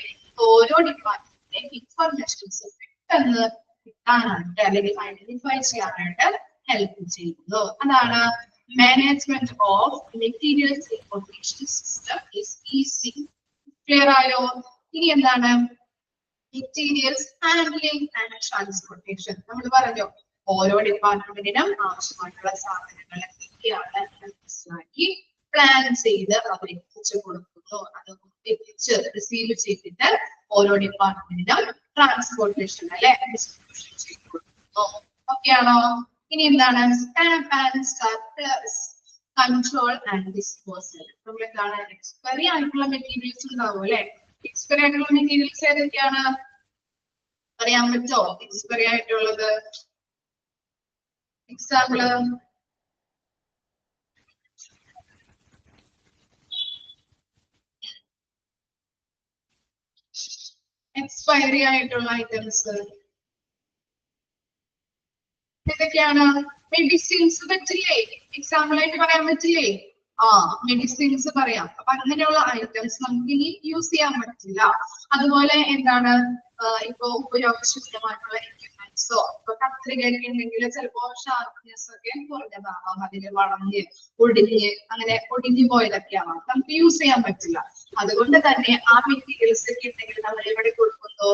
ഓരോ ഡിപ്പാർട്ട്മെന്റിന്റെയും ഇൻഫർമേഷൻസ് പെട്ടെന്ന് കിട്ടാനായിട്ട് അല്ലെങ്കിൽ ഐഡന്റിഫൈ ചെയ്യാനായിട്ട് ഹെൽപ്പ് ചെയ്യുന്നു. അതാണ് management of materials information system is easy. Clear ആയോ? ഇനി എന്താണ്? Materials handling and transportation. നമ്മൾ പറഞ്ഞു ഓരോ ഡിപ്പാർട്ട്മെന്റിനും ആവശ്യമായിട്ടുള്ള സാധനങ്ങൾ എന്തൊക്കെയാണ് മനസ്സിലാക്കി പ്ലാൻ ചെയ്ത് അവർ എത്തിച്ചു കൊടുക്കുന്നു. അത് എത്തിച്ച് റിസീവ് ചെയ്തിട്ട് ഓരോ ഡിപ്പാർട്ട്മെന്റിനും ട്രാൻസ്പോർട്ടേഷൻ അല്ലെ ഡിസ്ട്രിബ്യൂഷൻ ചെയ്ത് കൊടുക്കുന്നു. ഓക്കെ ആണോ? ഇനി എന്താണ്? Stamp and surplus control and disposal. നമ്മൾ എന്താണ്? എക്സ്പയറി ആയിട്ടുള്ള മെറ്റീരിയൽസ് ഉണ്ടാവും അല്ലെ? എക്സ്പയറി ആയിട്ടുള്ള മെറ്റീരിയൽസ് ഏതൊക്കെയാണ് പറയാൻ പറ്റോ? എക്സ്പയറി ആയിട്ടുള്ളത് എക്സാമ്പിള് എക്സ്പയറി ആയിട്ടുള്ള ഐറ്റംസ് ഏതൊക്കെയാണ്? മെഡിസിൻസ് പറ്റില്ലേ? എക്സാമ്പിൾ ആയിട്ട് പറയാൻ പറ്റില്ലേ? മെഡിസിൻസ് പറയാം. അപ്പൊ അങ്ങനെയുള്ള ഐറ്റംസ് നമുക്ക് ഇനി യൂസ് ചെയ്യാൻ പറ്റില്ല. അതുപോലെ എന്താണ്? ഇപ്പൊ ഉപയോഗശൂന്യമായിട്ടുള്ള എക്യുപ്മെന്റ്സോ ഇപ്പൊ കത്രികയൊക്കെ ഉണ്ടെങ്കിൽ ചിലപ്പോ ഷാർപ്നെസ് ഒക്കെ കുറഞ്ഞതാവാം, അതിന് വളഞ്ഞ് ഒടിഞ്ഞ് അങ്ങനെ ഒടിഞ്ഞു പോയതൊക്കെ ആവാം, നമുക്ക് യൂസ് ചെയ്യാൻ പറ്റില്ല. അതുകൊണ്ട് തന്നെ ആ മെറ്റീരിയൽസ് ഒക്കെ ഉണ്ടെങ്കിൽ നമ്മൾ എവിടെ കൊടുക്കുന്നു?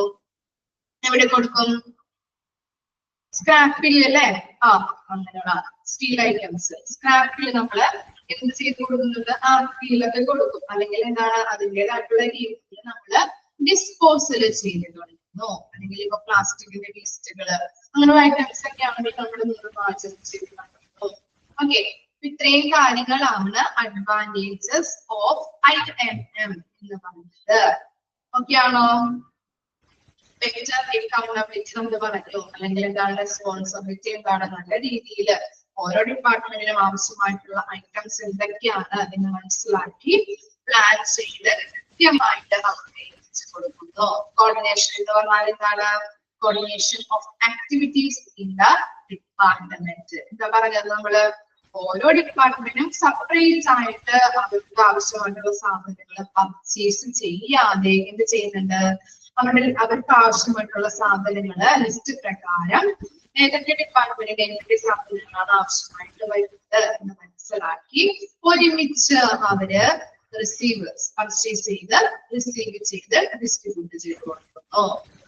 എവിടെ കൊടുക്കും? സ്ക്രാപ്പിൽ അല്ലേ? അങ്ങനെയുള്ള സ്റ്റീൽ ഐറ്റംസ് സ്ക്രാപ്പിൽ നമ്മള് എന്ത് ചെയ്ത് കൊടുക്കുന്നുണ്ട്? ആർട്ടിയിലൊക്കെ കൊടുക്കും. അല്ലെങ്കിൽ എന്താണ്? അതിൻ്റെതായിട്ടുള്ള രീതിയിൽ നമ്മള് ഡിസ്പോസൽ ചെയ്ത് കൊടുക്കുന്നു. അല്ലെങ്കിൽ ഇപ്പൊ പ്ലാസ്റ്റിക്കിന്റെ വേസ്റ്റുകള് അങ്ങനെയുള്ള ഐറ്റംസ് ഒക്കെ ആണെങ്കിൽ നമ്മൾ പാചകം ചെയ്ത് കൊടുക്കുന്നു. ഓക്കെ, ഇത്രയും കാര്യങ്ങളാണ് അഡ്വാൻറ്റേജസ് ഓഫ് IMM എന്ന് പറയുന്നത്. ഓക്കെ ആണോ? ബെറ്റർ അക്കൗണ്ടബിലിറ്റി നമ്മൾ പറഞ്ഞു, അല്ലെങ്കിൽ എന്താണ് റെസ്പോൺസിബിലിറ്റി എന്താണ്? നല്ല രീതിയിൽ ഓരോ ഡിപ്പാർട്ട്മെന്റിനും ആവശ്യമായിട്ടുള്ള ഐറ്റംസ് എന്തൊക്കെയാണ് എന്ന് മനസ്സിലാക്കി പ്ലാൻ ചെയ്ത് കൃത്യമായിട്ട് അവർക്ക് എത്തിച്ചു കൊടുക്കുന്നു. കോർഡിനേഷൻ എന്ന് പറഞ്ഞാൽ എന്താണ്? Coordination of activities in the department. എന്താ പറഞ്ഞത്? നമ്മള് ഓരോ ഡിപ്പാർട്ട്മെന്റും സെപ്പറേറ്റ് ആയിട്ട് അവർക്ക് ആവശ്യമായിട്ടുള്ള സാധനങ്ങൾ പർച്ചേസ് ചെയ്യാതെ എന്ത് ചെയ്യുന്നുണ്ട്? അവർക്ക് ആവശ്യമായിട്ടുള്ള സാധനങ്ങള് ലിസ്റ്റ് പ്രകാരം ഏതൊക്കെ ഡിപ്പാർട്ട്മെന്റിന്റെ എന്തൊക്കെ സാധനങ്ങളാണ് ആവശ്യമായിട്ട് വരുന്നത് എന്ന് മനസ്സിലാക്കി ഒരുമിച്ച് അവര് പർച്ചേസ് ചെയ്ത് റിസീവ് ചെയ്ത് ഡിസ്ട്രിബ്യൂട്ട് ചെയ്ത് കൊടുക്കുന്നു.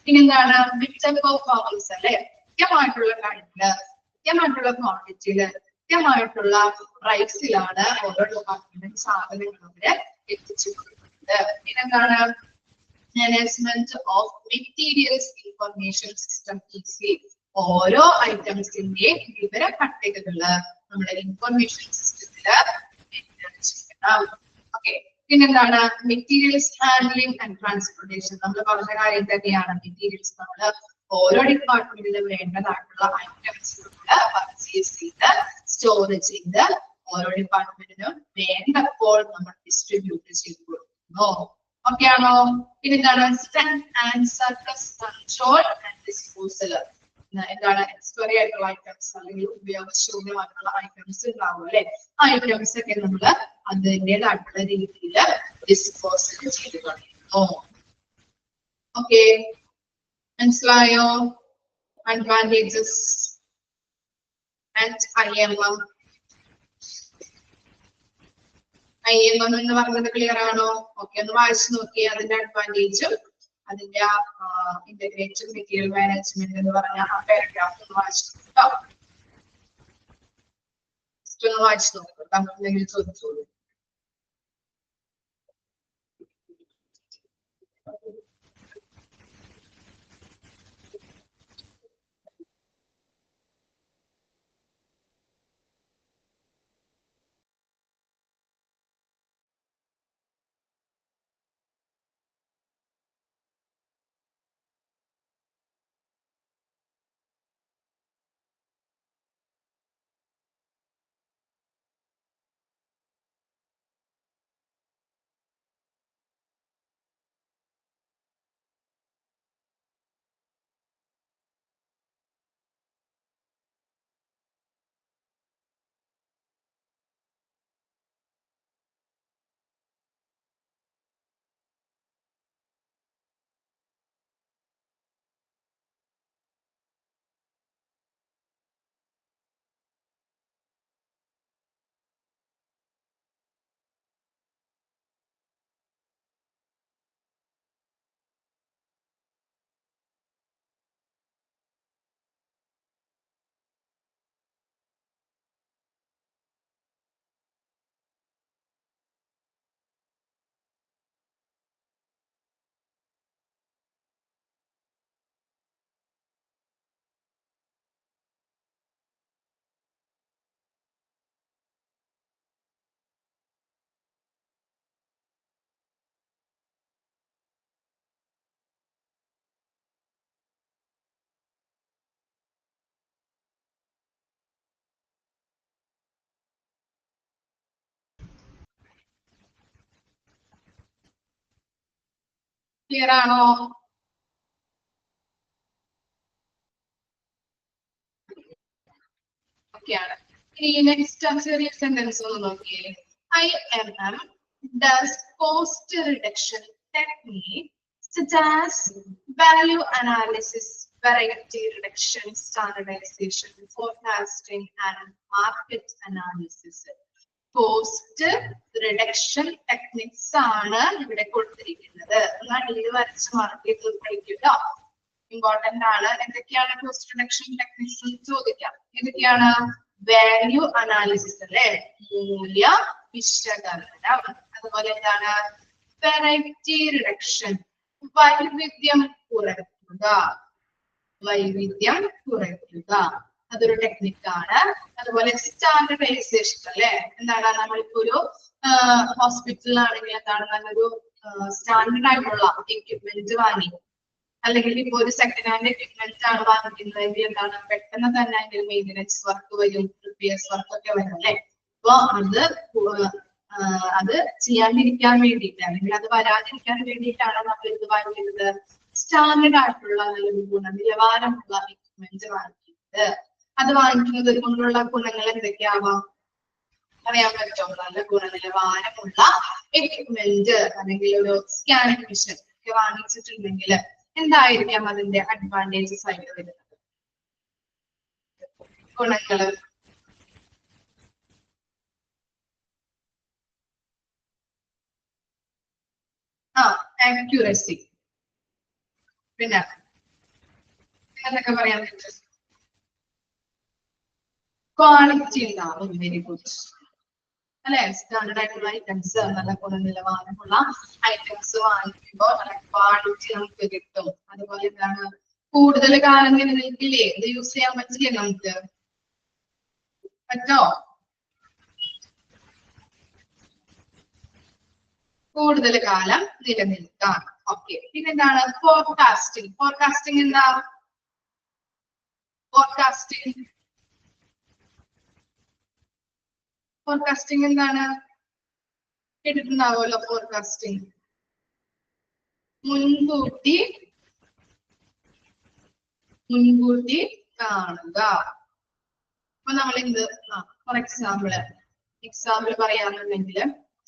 പിന്നെന്താണ് മിക്സഡ് പെർഫോമൻസ് അല്ലെ, കൃത്യമായിട്ടുള്ള കാര്യത്തില്, കൃത്യമായിട്ടുള്ള ക്വാണ്ടിറ്റിയില്, കൃത്യമായിട്ടുള്ള പ്രൈസിലാണ് ഓരോ ഡിപ്പാർട്ട്മെന്റും സാധനങ്ങൾ അവര് എത്തിച്ചു കൊടുക്കുന്നത്. പിന്നെന്താണ് management of materials information system easy. ഓരോ ഐറ്റംസിന്റെ വിവര പട്ടികകള് നമ്മുടെ ഇൻഫർമേഷൻ സിസ്റ്റത്തില് ചെയ്യണം. ഓക്കെ, പിന്നെന്താണ് മെറ്റീരിയൽസ് ഹാൻഡ്ലിംഗ് ആൻഡ് ട്രാൻസ്പോർട്ടേഷൻ. നമ്മൾ പറഞ്ഞ കാര്യം തന്നെയാണ്. മെറ്റീരിയൽസ് നമ്മള് ഓരോ ഡിപ്പാർട്ട്മെന്റിലും വേണ്ടതായിട്ടുള്ള ഐറ്റംസ് നമ്മള് പർച്ചേസ് ചെയ്ത് സ്റ്റോർ ചെയ്ത് ഓരോ ഡിപ്പാർട്ട്മെന്റിനും വേണ്ടപ്പോൾ നമ്മൾ ഡിസ്ട്രിബ്യൂട്ട് ചെയ്ത് കൊടുക്കുന്നു. ഓക്കെ ആണോ? പിന്നെന്താണ് strength and surplus control and disposal. എന്താണ് എക്സ്പയറി ആയിട്ടുള്ള ഐറ്റംസ് അല്ലെങ്കിൽ ഉപയോഗശൂന്യമായിട്ടുള്ള ഐറ്റംസ് ഉണ്ടാവും അല്ലെ, ആ ഐറ്റംസ് ഒക്കെ നമ്മള് അതിൻ്റെതായിട്ടുള്ള രീതിയിൽ ഡിസ്പോസൽ ചെയ്ത് കളയുന്നു. ഓക്കെ, മനസ്സിലായോ? Advantages and IMM. IMM എന്ന് പറഞ്ഞത് ക്ലിയർ ആണോ? ഓക്കെ, ഒന്ന് വായിച്ചു നോക്കിയേ. അതിന്റെ അഡ്വാൻറ്റേജും അതിന്റെ ഇന്റഗ്രേറ്റഡ് മെറ്റീരിയൽ മാനേജ്മെന്റ് എന്ന് പറഞ്ഞ ആ പാരഗ്രാഫ് ഒന്ന് വായിച്ചു നോക്കാം. ഒന്ന് വായിച്ചു നോക്കാം, നമുക്ക് എന്തെങ്കിലും ചോദിച്ചോളൂ. ക്ലിയർ ആണോ? ഓക്കെയാണ്. ഇനി നെക്സ്റ്റ് ചെറിയ സെന്റൻസ് ഒന്ന് നോക്കിയേ. IMM does cost reduction technique such as value analysis, variety reduction, standardization, forecasting and market analysis. Cost reduction techniques ആണ് ഇവിടെ കൊടുത്തിരിക്കുന്നത്. എന്നാൽ ഇത് വരച്ച് മാർക്ക് ചെയ്ത് പഠിക്കുക, ഇമ്പോർട്ടന്റ് ആണ്. എന്തൊക്കെയാണ് കോസ്റ്റ് റിഡക്ഷൻ ടെക്നിക്സ് എന്ന് ചോദിക്കാം. എന്തൊക്കെയാണ്? വാല്യൂ അനാലിസിസ് അല്ലെ, മൂല്യ വിശകലനം. അതുപോലെ എന്താണ്? വെറൈറ്റി റിഡക്ഷൻ, വൈവിധ്യം കുറയ്ക്കുക. വൈവിധ്യം കുറയ്ക്കുക, അതൊരു ടെക്നിക്കാണ്. അതുപോലെ സ്റ്റാൻഡർഡൈസേഷൻ അല്ലെ, എന്താണ്? നമ്മളിപ്പോ ഒരു ഹോസ്പിറ്റലിലാണെങ്കിൽ എന്താണ്, നല്ലൊരു സ്റ്റാൻഡേർഡ് ആയിട്ടുള്ള എക്യുപ്മെന്റ് വാങ്ങി, അല്ലെങ്കിൽ ഇപ്പൊ ഒരു സെക്കൻഡ് ഹാൻഡ് എക്യുപ്മെന്റ് ആണ് വാങ്ങിക്കുന്നതെങ്കിൽ എന്താണ്, പെട്ടെന്ന് തന്നെ അതിന്റെ മെയിൻ്റനൻസ് വർക്ക് വരും, റിപ്പയർസ് വർക്ക് ഒക്കെ വരും അല്ലെ. അപ്പൊ അത് ചെയ്യാണ്ടിരിക്കാൻ വേണ്ടിയിട്ട്, അല്ലെങ്കിൽ അത് വരാതിരിക്കാൻ വേണ്ടിയിട്ടാണ് നമ്മൾ ഇത് വാങ്ങിക്കുന്നത്, സ്റ്റാൻഡേർഡ് ആയിട്ടുള്ള നല്ലൊരു ഗുണനിലവാരമുള്ള എക്യുപ്മെന്റ് വാങ്ങിക്കുന്നത്. അത് വാങ്ങിക്കുന്നത് കൊണ്ടുള്ള ഗുണങ്ങൾ എന്തൊക്കെയാവാം അറിയാൻ പറ്റുമോ? നല്ല ഗുണനിലവാരമുള്ള എക്യുപ്മെന്റ് അല്ലെങ്കിൽ ഒരു സ്കാനിങ് മെഷീൻ ഒക്കെ വാങ്ങിച്ചിട്ടുണ്ടെങ്കിൽ എന്തായിരിക്കാം അതിന്റെ അഡ്വാൻറ്റേജസ് ആയിട്ട് വരുന്നത്? ഗുണങ്ങള് ആക്യുറസി, പിന്നെ എന്നൊക്കെ പറയാൻ പറ്റും. ക്വാളിറ്റി ഉണ്ടാവും. വെരി ഗുഡ് അല്ലെ. സ്റ്റാൻഡേർഡ് ആയിട്ടുള്ള ഐറ്റംസ്, നല്ല ഗുണനിലവാരമുള്ള ഐറ്റംസ് വാങ്ങിക്കുമ്പോൾ നല്ല ക്വാളിറ്റി നമുക്ക് കിട്ടും. അതുപോലെ എന്താണ്, കൂടുതൽ കാലം നിലനിൽക്കില്ലേ, ഇത് യൂസ് ചെയ്യാൻ പറ്റില്ലേ നമുക്ക്? പറ്റോ? കൂടുതൽ കാലം നിലനിൽക്കാം. ഓക്കെ. പിന്നെന്താണ് ഫോർകാസ്റ്റിംഗ്? ഫോർകാസ്റ്റിംഗ് എന്താ? ഫോർകാസ്റ്റിംഗ് ഫോർകാസ്റ്റിംഗ് എന്താണ്? കേട്ടിട്ടുണ്ടാവുമല്ലോ. ഫോർകാസ്റ്റിംഗ് മുൻകൂട്ടി കാണുക. അപ്പൊ നമ്മൾ എന്ത്, ഫോർ എക്സാമ്പിൾ പറയാന്നുണ്ടെങ്കിൽ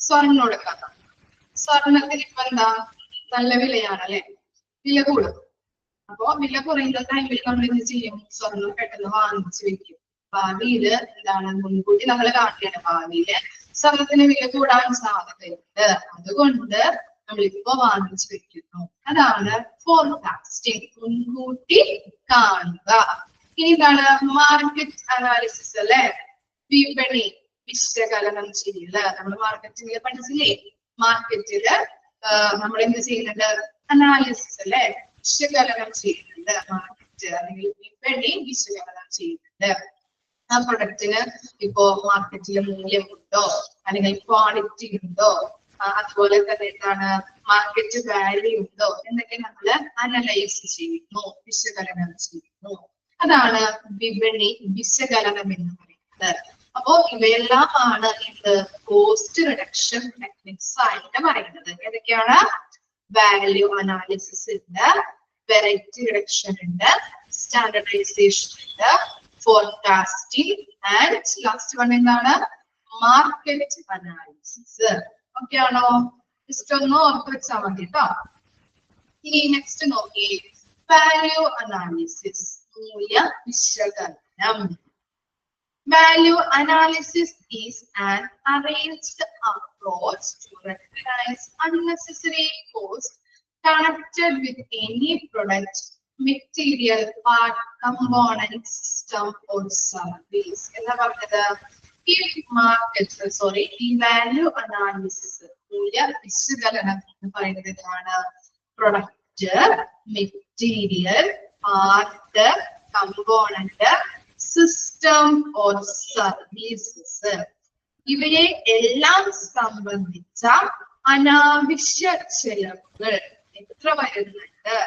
സ്വർണ്ണം എടുക്കാം. സ്വർണത്തിന് ഇപ്പൊ എന്താ, നല്ല വിലയാണ് അല്ലെ, വില കൂടും. അപ്പൊ വില കുറയുന്ന ടൈമിൽ നമ്മൾ എന്ത് ചെയ്യും? സ്വർണം പെട്ടെന്ന് വാങ്ങിച്ചു വെക്കും. ഭാവിയില് എന്താണ്, മുൻകൂട്ടി നമ്മൾ കാണുകയാണ് ഭാവിയില് സ്വർണത്തിന് വില കൂടാൻ സാധ്യതയുണ്ട്, അതുകൊണ്ട് നമ്മളിപ്പോ വാങ്ങിച്ചു വെക്കുന്നു. അതാണ് ഫോർകാസ്റ്റിംഗ്, മുൻകൂട്ടി കാണുക. ഇനി എന്താണ് മാർക്കറ്റ് അനാലിസിസ് അല്ലെ, വിപണി വിശകലനം ചെയ്യല്. നമ്മൾ മാർക്കറ്റിംഗ് പഠിച്ചില്ലേ? മാർക്കറ്റില് നമ്മൾ എന്ത് ചെയ്യുന്നുണ്ട്? അനാലിസിസ് അല്ലെ, വിശകലനം ചെയ്യുന്നുണ്ട്. മാർക്കറ്റ് അല്ലെങ്കിൽ വിപണി വിശകലനം ചെയ്യുന്നുണ്ട്. ആ പ്രൊഡക്റ്റിന് ഇപ്പോ മാർക്കറ്റില് മൂല്യമുണ്ടോ, അല്ലെങ്കിൽ ക്വാളിറ്റി ഉണ്ടോ, അതുപോലെ തന്നെ എന്താണ് മാർക്കറ്റ് വാല്യൂ ഉണ്ടോ എന്നൊക്കെ നമ്മൾ അനലൈസ് ചെയ്യുന്നു, വിശകലനം ചെയ്യുന്നു. അതാണ് വിപണി വിശകലനം എന്ന് പറയുന്നത്. അപ്പോ ഇവയെല്ലാം ആണ് ഇത് കോസ്റ്റ് റിഡക്ഷൻ ടെക്നിക്സ് ആയിട്ട് പറയുന്നത്. ഏതൊക്കെയാണ്? വാല്യൂ അനാലിസിസ് ഉണ്ട്, വെറൈറ്റി റിഡക്ഷൻ ഉണ്ട്, സ്റ്റാൻഡർഡൈസേഷൻ ഉണ്ട്, ഫോർകാസ്റ്റിംഗ് ആൻഡ് ലാസ്റ്റ് വൺ എന്താണ്? Market analysis. ഓക്കെ ആണോ? ജസ്റ്റ് ഒന്ന് ഓർത്ത് വെച്ചാൽ മതി കേട്ടോ. ഇനി നെക്സ്റ്റ് നോക്കി, വാല്യൂ അനാലിസിസ്, മൂല്യ വിശകലനം. Value analysis is an arranged approach to recognize unnecessary cost connected with any product, material, part, component, system or service. എന്താ പറഞ്ഞത്? ഈ വാല്യൂ അനാലിസിസ്, മൂല്യ വിശകലനം എന്ന് പറയുന്നത് എന്താണ്? Product, material, part, component, system or services, ഇവയെ എല്ലാം സംബന്ധിച്ച അനാവശ്യ ചെലവുകൾ എത്ര വരുന്നുണ്ട്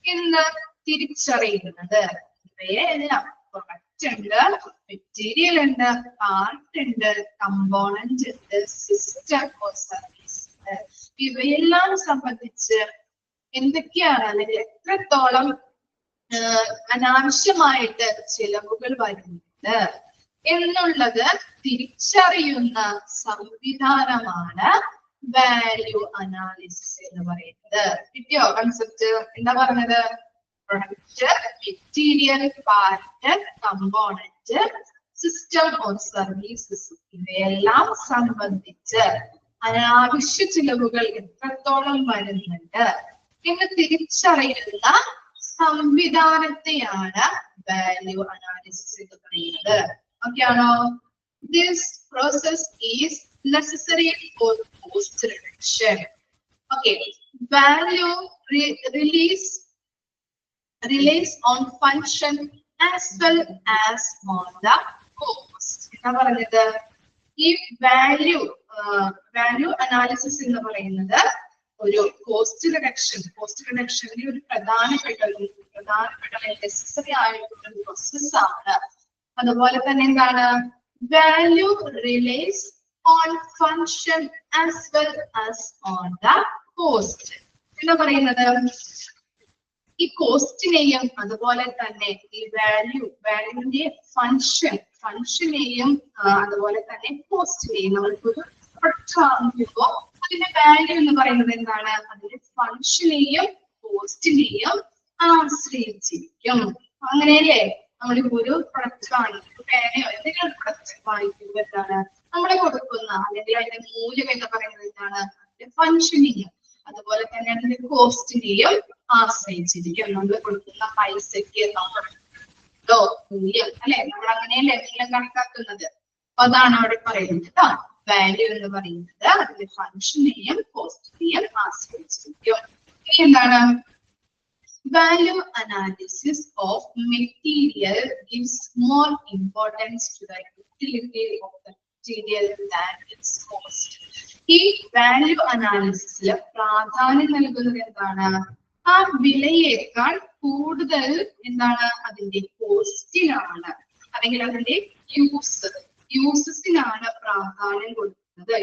എന്ന് തിരിച്ചറിയുന്നത്. ഇവയെ എല്ലാം, പ്രൊഡക്റ്റ് ഉണ്ട്, മെറ്റീരിയൽ ഉണ്ട്, പാർട്ട് ഉണ്ട്, കമ്പോണന്റ് ഉണ്ട്, സിസ്റ്റം ഓർ സർവീസ് ഉണ്ട്, ഇവയെല്ലാം സംബന്ധിച്ച് എന്തൊക്കെയാണ് അല്ലെങ്കിൽ എത്രത്തോളം അനാവശ്യമായിട്ട് ചിലവുകൾ വരുന്നുണ്ട് എന്നുള്ളത് തിരിച്ചറിയുന്ന സംവിധാനമാണ് വാല്യൂ അനാലിസിസ് എന്ന് പറയുന്നത്. കിട്ടിയോ കൺസെപ്റ്റ്? എന്താ പറഞ്ഞത്? Product, material, part, component, system or services, ഇവയെല്ലാം സംബന്ധിച്ച് അനാവശ്യ ചിലവുകൾ എത്രത്തോളം വരുന്നുണ്ട് എന്ന് തിരിച്ചറിയുന്ന സംവിധാനത്തെയാണ് വാല്യൂ അനാലിസിസ് എന്ന് പറയുന്നത്. ഓക്കെ ആണോ? This process is necessary four cost reduction. Okay. Value relays on function as well as on the cost. എന്താ പറഞ്ഞത്? ഈ വാല്യൂ അനാലിസിസ് എന്ന് പറയുന്നത് ഒരു കോസ്റ്റ് റിഡക്ഷന്റെ ഒരു പ്രധാനപ്പെട്ട നെസസറി ആയിട്ടുള്ള ഒരു പ്രോസസ്സാണ്. അതുപോലെ തന്നെ എന്താണ്? Value relays on function as well as on the cost എന്ന് പറയുന്നത് ഈ കോസ്റ്റിനെയും അതുപോലെ തന്നെ ഈ വാല്യൂവിന്റെ ഫങ്ഷനെയും അതുപോലെ തന്നെ കോസ്റ്റിനെയും നമ്മൾക്കൊരു പ്രൊഡക്റ്റ് വാങ്ങിക്കുമ്പോൾ അതിന്റെ വാല്യൂ എന്ന് പറയുന്നത് എന്താണ്? അതിന്റെ ഫങ്ഷനെയും കോസ്റ്റിനെയും ആശ്രയിച്ചിരിക്കും. അങ്ങനെയല്ലേ നമ്മളിപ്പോ ഒരു പ്രൊഡക്റ്റ് വാങ്ങിക്കുമ്പോൾ, പേനയോ എന്തെങ്കിലും ഒരു പ്രൊഡക്റ്റ് വാങ്ങിക്കുമ്പോൾ എന്താണ് നമ്മൾ കൊടുക്കുന്ന അല്ലെങ്കിൽ അതിന്റെ മൂല്യം എന്ന് പറയുന്നത് എന്താണ്? അതിന്റെ ഫങ്ഷനെയും അതുപോലെ തന്നെ അതിന്റെ കോസ്റ്റിനെയും ആശ്രയിച്ചിരിക്കും. നമ്മൾ കൊടുക്കുന്ന പൈസക്ക് മൂല്യം അല്ലെ, നമ്മൾ അങ്ങനെയല്ലേ മൂല്യം കണക്കാക്കുന്നത്. അപ്പൊ അതാണ് അവിടെ പറയുന്നത് കേട്ടോ. വാല്യൂ എന്ന് പറയുന്നത് അതിന്റെ ഫംഗ്ഷനെയും കോസ്റ്റിനെയും ആശ്രയിച്ചിരിക്കും. ഇനി എന്താണ്? Value analysis of material gives more importance to the utility of the material than its cost. ഈ വാല്യൂ അനാലിസിസിൽ പ്രാധാന്യം നൽകുന്നത് എന്താണ്? ആ വിലയേക്കാൾ കൂടുതൽ എന്താണ് അതിന്റെ കോസ്റ്റിനാണ്, അല്ലെങ്കിൽ അതിന്റെ യൂസസിനാണ് പ്രാധാന്യം കൊടുക്കുന്നത്.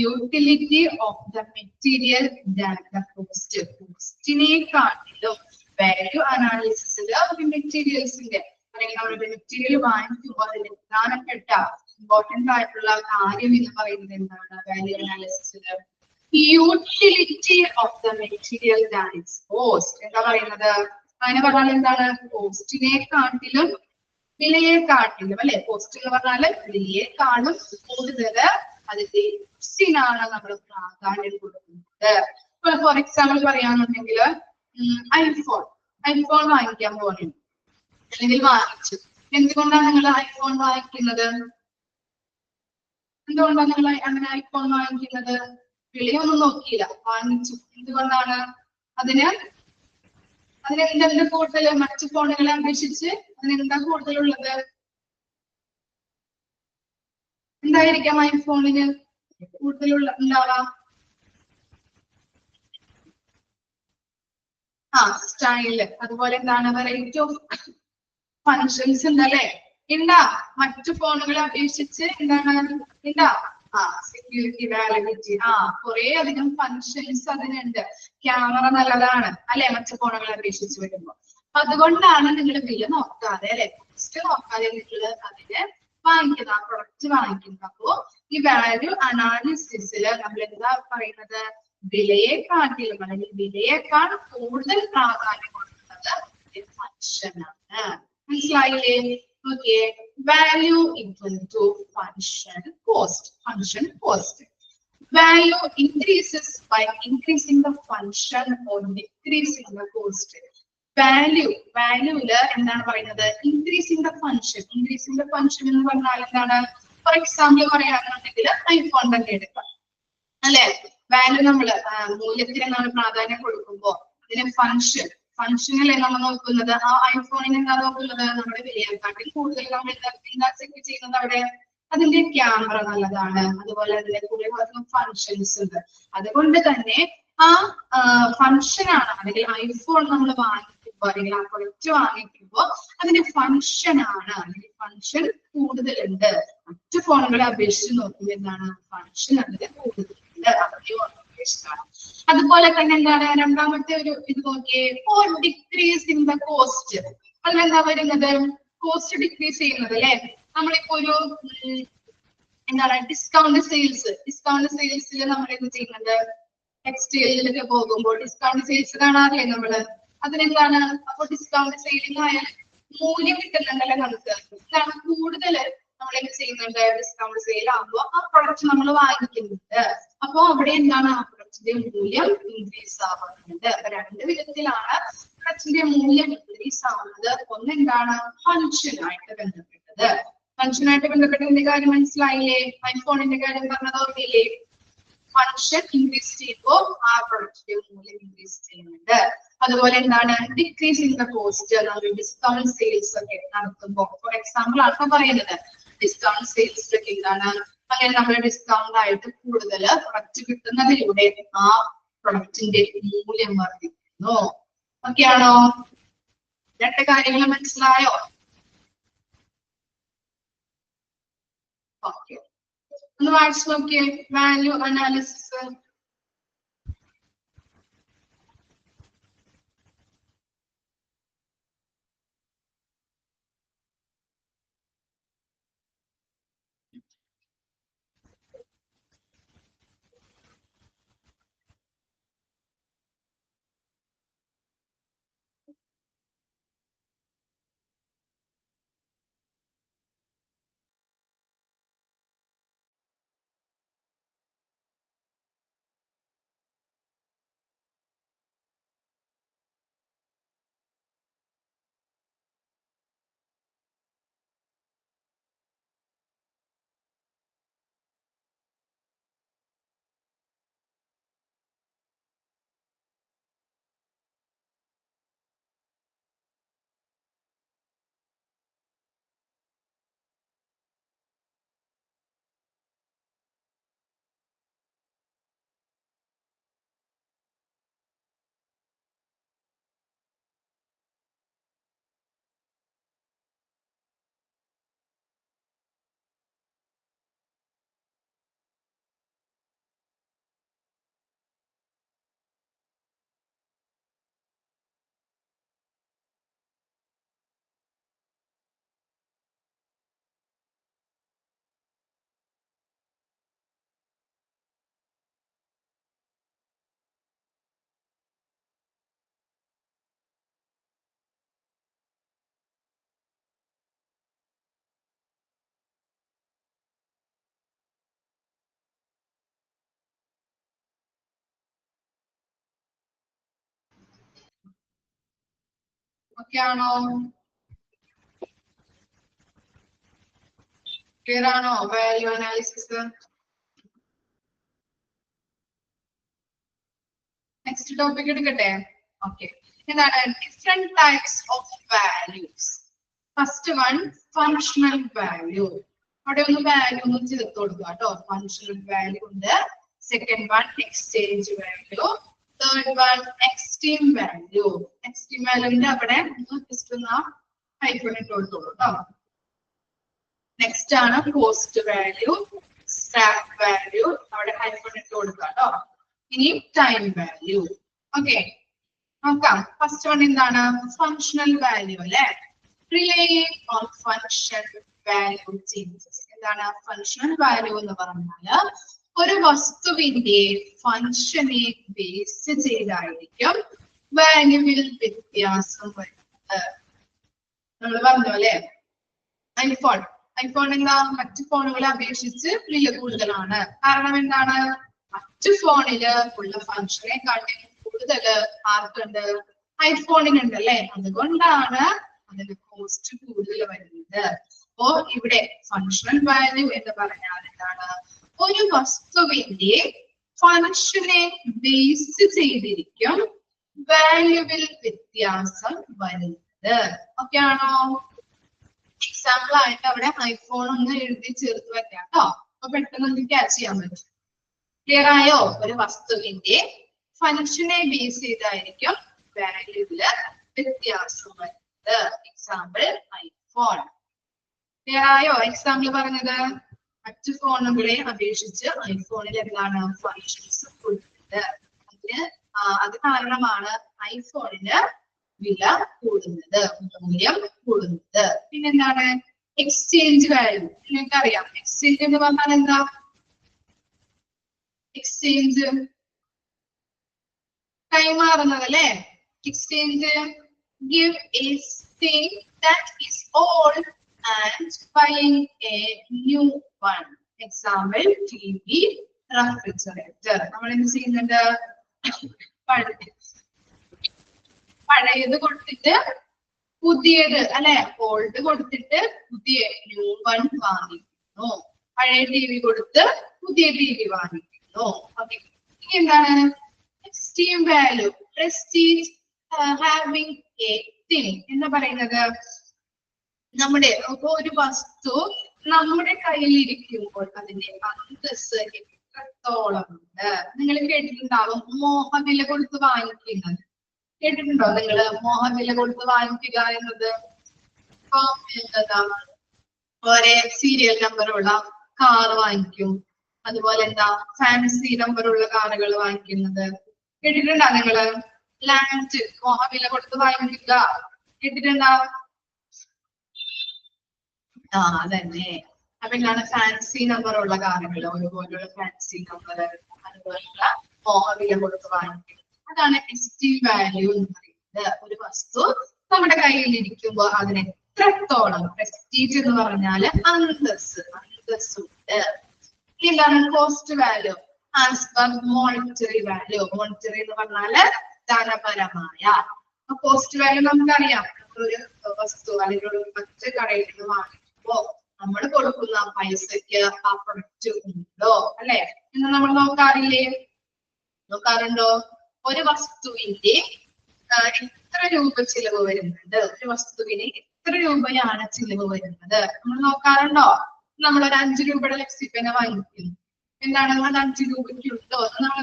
Utility of the material than the cost. കോസ്റ്റിനെക്കാട്ടിലും വാല്യൂ അനാലിസിസിൽ മെറ്റീരിയൽസിന്റെ, അല്ലെങ്കിൽ നമ്മുടെ മെറ്റീരിയൽ വാങ്ങിക്കുമ്പോൾ അതിന്റെ പ്രധാനപ്പെട്ട ഇമ്പോർട്ടന്റ് ആയിട്ടുള്ള കാര്യം എന്ന് പറയുന്നത് എന്താണ്? വാല്യൂ അനാലിസിസിൽ utility of the material than its cost. എന്താ പറയുന്നത്? അങ്ങനെ പറഞ്ഞാൽ എന്താണ്? കോസ്റ്റിനെക്കാട്ടിലും വിലയെക്കാട്ടിലും അല്ലെ, കോസ്റ്റ് എന്ന് പറഞ്ഞാല് വിലയെക്കാളും കൂടുതൽ അതിന്റെ യൂസിനാണ് നമ്മൾ പ്രാധാന്യം കൊടുക്കുന്നത്. ഇപ്പൊ ഫോർ എക്സാമ്പിൾ പറയാന്നുണ്ടെങ്കിൽ ഐഫോൺ വാങ്ങിക്കാൻ പോകുന്നു, അല്ലെങ്കിൽ വാങ്ങിച്ചു. എന്തുകൊണ്ടാണ് നിങ്ങൾ ഐഫോൺ വാങ്ങിക്കുന്നത്? എന്തുകൊണ്ടാണ് നിങ്ങൾ അങ്ങനെ ഐഫോൺ വാങ്ങിക്കുന്നത്? വിലയൊന്നും നോക്കിയില്ല, വാങ്ങിച്ചു. എന്തുകൊണ്ടാണ്? അതിനെന്താ കൂടുതൽ? മറ്റു ഫോണുകളെ അപേക്ഷിച്ച് അതിനെന്താ കൂടുതലുള്ളത്? എന്തായിരിക്കാം ഐഫോണിന് ഉണ്ടാവാം? സ്റ്റൈല്, അതുപോലെ എന്താണ് വെറൈറ്റി ഓഫ് ഫങ്ഷൻസ് ഉണ്ടല്ലേ? ഉണ്ടാ മറ്റു ഫോണുകളെ അപേക്ഷിച്ച് എന്താണ് ഉണ്ടാ? സെക്യൂരിറ്റി, വാലിഡിറ്റി, കുറെ അധികം ഫങ്ഷൻസ് അതിനുണ്ട്. ക്യാമറ നല്ലതാണ് അല്ലെ മറ്റു ഫോണുകളെ അപേക്ഷിച്ച് വരുമ്പോ. അതുകൊണ്ടാണ് നിങ്ങൾ വില നോക്കാതെ അല്ലെ, കോസ്റ്റ് നോക്കാതെ നിങ്ങൾ അതിന് വാങ്ങിക്കുന്നത്, ആ പ്രൊഡക്റ്റ് വാങ്ങിക്കുന്നത്. അപ്പോ ഈ വാല്യൂ അനാലിസിസിൽ നമ്മൾ എന്താ പറയുന്നത്? വിലയെക്കാട്ടിലും, അല്ലെങ്കിൽ വിലയേക്കാൾ കൂടുതൽ പ്രാധാന്യം കൊടുക്കുന്നത് ഫങ്ഷനാണ്. മനസ്സിലായില്ലേ? Okay. Value equal to function cost. Function cost. Value increases by increasing the function or decreasing the cost. വാല്യൂല് എന്താണ് പറയുന്നത്? Increasing the function. Increasing the function എന്ന് പറഞ്ഞാൽ എന്താണ്? ഫോർ എക്സാമ്പിൾ പറയുകയാണെന്നുണ്ടെങ്കിൽ ഐഫോൺ തന്നെ എടുക്കാം അല്ലെ. വാല്യൂ നമ്മള് മൂല്യത്തിന് നമ്മൾ പ്രാധാന്യം കൊടുക്കുമ്പോൾ അതിന് ഫങ്ഷനല്ലേ നമ്മൾ നോക്കുന്നത്? ആ ഐഫോണിന് എന്താ നോക്കുന്നത്? നമ്മുടെ വിലയെക്കാട്ടിൽ കൂടുതൽ നമ്മൾ എന്താ ചെക്ക് ചെയ്യുന്നത്? അവിടെ അതിന്റെ ക്യാമറ നല്ലതാണ്, അതുപോലെ അതിന്റെ കുറെ അധികം ഫങ്ഷൻസ് ഉണ്ട്. അതുകൊണ്ട് തന്നെ ആ ഫങ്ഷനാണ്, അല്ലെങ്കിൽ ഐഫോൺ നമ്മൾ വാങ്ങിക്കുമ്പോൾ, അല്ലെങ്കിൽ ആ പ്രൊഡക്റ്റ് വാങ്ങിക്കുമ്പോൾ അതിന്റെ ഫങ്ഷനാണ്, അല്ലെങ്കിൽ ഫങ്ഷൻ കൂടുതലുണ്ട്. മറ്റു ഫോണുകളെ അപേക്ഷിച്ച് നോക്കുമ്പോൾ എന്താണ്? ഫങ്ഷൻ അതിന് കൂടുതലുണ്ട്. അതുപോലെ തന്നെ എന്താണ് രണ്ടാമത്തെ ഒരു ഇത് നോക്കിയേ? For decreasing the cost. അതിലെന്താ വരുന്നത്? കോസ്റ്റ് ഡിക്രീസ് ചെയ്യുന്നത് അല്ലെ. നമ്മളിപ്പോ ഒരു എന്താണ് ഡിസ്കൗണ്ട് സെയിൽസിൽ നമ്മൾ എന്ത് ചെയ്യുന്നുണ്ട്? ടെക്സ്റ്റൈലിലൊക്കെ പോകുമ്പോൾ ഡിസ്കൗണ്ട് സെയിൽസ് കാണാറില്ലേ നമ്മള്? അതിനെന്താണ്? അപ്പൊ ഡിസ്കൗണ്ട് സെയിലിംഗ് ആയാൽ മൂല്യം കിട്ടുന്നുണ്ടല്ലോ നമുക്ക്. ഇതാണ് കൂടുതൽ നമ്മൾ എന്ത് ചെയ്യുന്നുണ്ട്? ഡിസ്കൗണ്ട് സെയിൽ ആകുമ്പോൾ ആ പ്രൊഡക്റ്റ് നമ്മൾ വാങ്ങിക്കുന്നുണ്ട്. അപ്പൊ അവിടെ എന്താണ്? ആ പ്രൊഡക്റ്റിന്റെ മൂല്യം ഇൻക്രീസ് ആവുന്നുണ്ട്. അപ്പൊ രണ്ട് വിധത്തിലാണ് പ്രൊഡക്റ്റിന്റെ മൂല്യം ഇൻക്രീസ് ആവുന്നത്. ഒന്നെന്താണ്? ഫങ്ഷനായിട്ട് ബന്ധപ്പെട്ടത്. ഫങ്ഷനായിട്ട് ബന്ധപ്പെട്ടതിന്റെ കാര്യം മനസ്സിലായില്ലേ? ഐഫോണിന്റെ കാര്യം പറഞ്ഞത് ഓർമ്മയില്ലേ? ഫങ്ഷൻ ഇൻക്രീസ് ചെയ്യുമ്പോൾ ആ പ്രൊഡക്റ്റിന്റെ മൂല്യം ഇൻക്രീസ് ചെയ്യുന്നുണ്ട്. അതുപോലെ എന്താണ്? Decreasing the cost. നമ്മൾ ഡിസ്കൗണ്ട് സെയിൽസ് ഒക്കെ നടത്തുമ്പോൾ, ഫോർ എക്സാമ്പിൾ ആണ് പറയുന്നത്, ഡിസ്കൗണ്ട് സെയിൽസിലൊക്കെ എന്താണ്? അങ്ങനെ നമ്മൾ ഡിസ്കൗണ്ട് ആയിട്ട് കൂടുതൽ പ്രൊഡക്റ്റ് കിട്ടുന്നതിലൂടെ ആ പ്രൊഡക്റ്റിന്റെ മൂല്യം വർദ്ധിക്കുന്നു. ഓക്കെ ആണോ? രണ്ട് കാര്യങ്ങൾ മനസ്സിലായോ? ഓക്കെ, ഒന്ന് വായിച്ചു നോക്കിയേ വാല്യൂ അനാലിസിസ്. ഓക്കെ ആണോ? ക്ലിയർ ആണോ? Value analysis. നെക്സ്റ്റ് ടോപ്പിക് എടുക്കട്ടെ. ഓക്കെ, എന്താണ് different types of values. First one functional value. അവിടെ ഒന്ന് വാല്യൂ ഒന്ന് ചേർത്ത് കൊടുക്കുക കേട്ടോ. ഫങ്ഷണൽ വാല്യൂ ഉണ്ട്. Second one exchange value. Third one extreme value. Extreme വാല്യൂന്റെ അവിടെ ജസ്റ്റ് ഒന്ന് ഹൈഫൺ ഇട്ട് കൊടുത്തോളൂ കേട്ടോ. നെക്സ്റ്റ് ആണ് കോസ്റ്റ് വാല്യൂ, സ്ക്രാപ്പ് വാല്യൂ. അവിടെ ഹൈഫൺ ഇട്ട് കൊടുക്കുക കേട്ടോ. ഇനി ടൈം വാല്യൂ. ഓക്കെ, നോക്കാം. ഫസ്റ്റ് വൺ എന്താണ്? ഫങ്ഷണൽ വാല്യൂ അല്ലെ. Relaying on function value changes. എന്താണ് ഫങ്ഷണൽ വാല്യൂ എന്ന് പറഞ്ഞാല് ഒരു വസ്തുവിന്റെ ഫങ്ഷനെ ബേസ് ചെയ്തായിരിക്കും വാല്യൂവിൽ വ്യത്യാസം വരുന്നത്. നമ്മൾ പറഞ്ഞു അല്ലെ, ഐഫോൺ എന്താ മറ്റു ഫോണുകളെ അപേക്ഷിച്ച് വില കൂടുതലാണ്. കാരണം എന്താണ്? മറ്റു ഫോണില് ഉള്ള ഫങ്ഷനെക്കാട്ടി കൂടുതൽ ആർക്കുണ്ട്? ഐഫോണിനുണ്ട് അല്ലെ. അതുകൊണ്ടാണ് അതിന്റെ കോസ്റ്റ് കൂടുതൽ വരുന്നത്. അപ്പോ ഇവിടെ ഫങ്ഷണൽ വാല്യൂ എന്ന് പറഞ്ഞാൽ എന്താണ്? ഒരു വസ്തുവിന്റെ ഫങ്ഷനെ ബേസ് ചെയ്തിരിക്കും വാല്യൂവിൽ വ്യത്യാസം വരുന്നത്. ഓക്കെ ആണോ? എക്സാമ്പിൾ ആയിട്ട് അവിടെ ഐഫോൺ ഒന്ന് എഴുതി ചേർത്ത് വെക്കാം കേട്ടോ. അപ്പൊ പെട്ടെന്ന് നമുക്ക് ക്യാച്ച് ചെയ്യാൻ പറ്റും. ക്ലിയർ ആയോ? ഒരു വസ്തുവിന്റെ ഫങ്ഷനെ ബേസ് ചെയ്തായിരിക്കും വാല്യൂവില് വ്യത്യാസം വരുന്നത്. Example iPhone. ക്ലിയർ ആയോ? എക്സാമ്പിൾ പറഞ്ഞത് മറ്റു ഫോണുകളെ അപേക്ഷിച്ച് ഐഫോണിൽ എന്താണ് ഫങ്ഷൻസ് കൂടുതൽ. അത് കാരണമാണ് ഐഫോണിന് വില കൂടുന്നത്, മൂല്യം കൂടുന്നത്. പിന്നെന്താണ് എക്സ്ചേഞ്ച് വാല്യൂ. നിങ്ങൾക്ക് അറിയാം എക്സ്ചേഞ്ച് എന്ന് പറഞ്ഞാൽ എന്താ? എക്സ്ചേഞ്ച് കൈമാറുന്നത് അല്ലെ. Exchange give a thing that is old and buying a new one. Example TV, refrigerator. നമ്മൾ എന്ത് ചെയ്യുന്നുണ്ട്? പഴയത് കൊടുത്തിട്ട് പുതിയത് അല്ലെ, ഓൾഡ് കൊടുത്തിട്ട് പുതിയ ന്യൂ വൺ വാങ്ങിക്കുന്നു. പഴയ TV കൊടുത്ത് പുതിയ TV വാങ്ങിക്കുന്നു. ഓക്കെ, ഇനി എന്താണ് extreme value? Prestige having A thing എന്ന് പറയുന്നത് നമ്മുടെ ഒരു വസ്തു നമ്മുടെ കയ്യിലിരിക്കുമ്പോൾ അതിന്റെ അന്തസ്സ് എത്രത്തോളം ഉണ്ട്. നിങ്ങൾ കേട്ടിട്ടുണ്ടാവും മോഹവില കൊടുത്ത് വാങ്ങിക്കുന്നത്. കേട്ടിട്ടുണ്ടോ നിങ്ങള് മോഹവില കൊടുത്ത് വാങ്ങിക്കുക എന്നത്? ഇപ്പൊ എന്താ ഒരേ സീരിയൽ നമ്പറുള്ള കാർ വാങ്ങിക്കും. അതുപോലെ എന്താ ഫാൻസി നമ്പറുള്ള കാറുകൾ വാങ്ങിക്കുന്നത് കേട്ടിട്ടുണ്ടോ നിങ്ങള്? ലാൻഡ് മോഹവില കൊടുത്ത് വാങ്ങിക്കുക കേട്ടിട്ടുണ്ടോ? അതന്നെ. അപ്പൊ എന്താണ് ഫാൻസി നമ്പറുള്ള കാറുകൾ, ഒരുപോലുള്ള ഫാൻസി നമ്പർ, അതുപോലുള്ള മോഹവില കൊടുത്ത് വാങ്ങിക്കും. അതാണ് എക്സ്ട്രീം വാല്യൂ എന്ന് പറയുന്നത്. ഒരു വസ്തു നമ്മുടെ കയ്യിൽ ഇരിക്കുമ്പോൾ അതിന് എത്രത്തോളം പ്രസ്റ്റീജ് എന്ന് പറഞ്ഞാല് അന്തസ്സുണ്ട്. എന്താണ് cost value? As per monetary value. Monetary എന്ന് പറഞ്ഞാല് ധനപരമായ. കോസ്റ്റ് വാല്യൂ നമുക്കറിയാം. ഒരു വസ്തു അല്ലെങ്കിൽ ഒരു മറ്റ് കടയിൽ നിന്ന് വാങ്ങിക്കുമ്പോ നമ്മൾ കൊടുക്കുന്ന പൈസക്ക് ആ പ്രൊഡക്റ്റ് ഉണ്ടോ അല്ലെ എന്ന് നമ്മൾ നോക്കാറില്ലേ? നോക്കാറുണ്ടോ? ഒരു വസ്തുവിന്റെ എത്ര രൂപ ചിലവ് വരുന്നുണ്ട്, ഒരു വസ്തുവിന് എത്ര രൂപയാണ് ചിലവ് വരുന്നത് നമ്മൾ നോക്കാറുണ്ടോ? നമ്മൾ ഒരു 5 രൂപയുടെ ലെക്സിപ്പനെ വാങ്ങിക്കുന്നു. എന്താണ് അത് 5 രൂപയ്ക്കുണ്ടോ? നമ്മൾ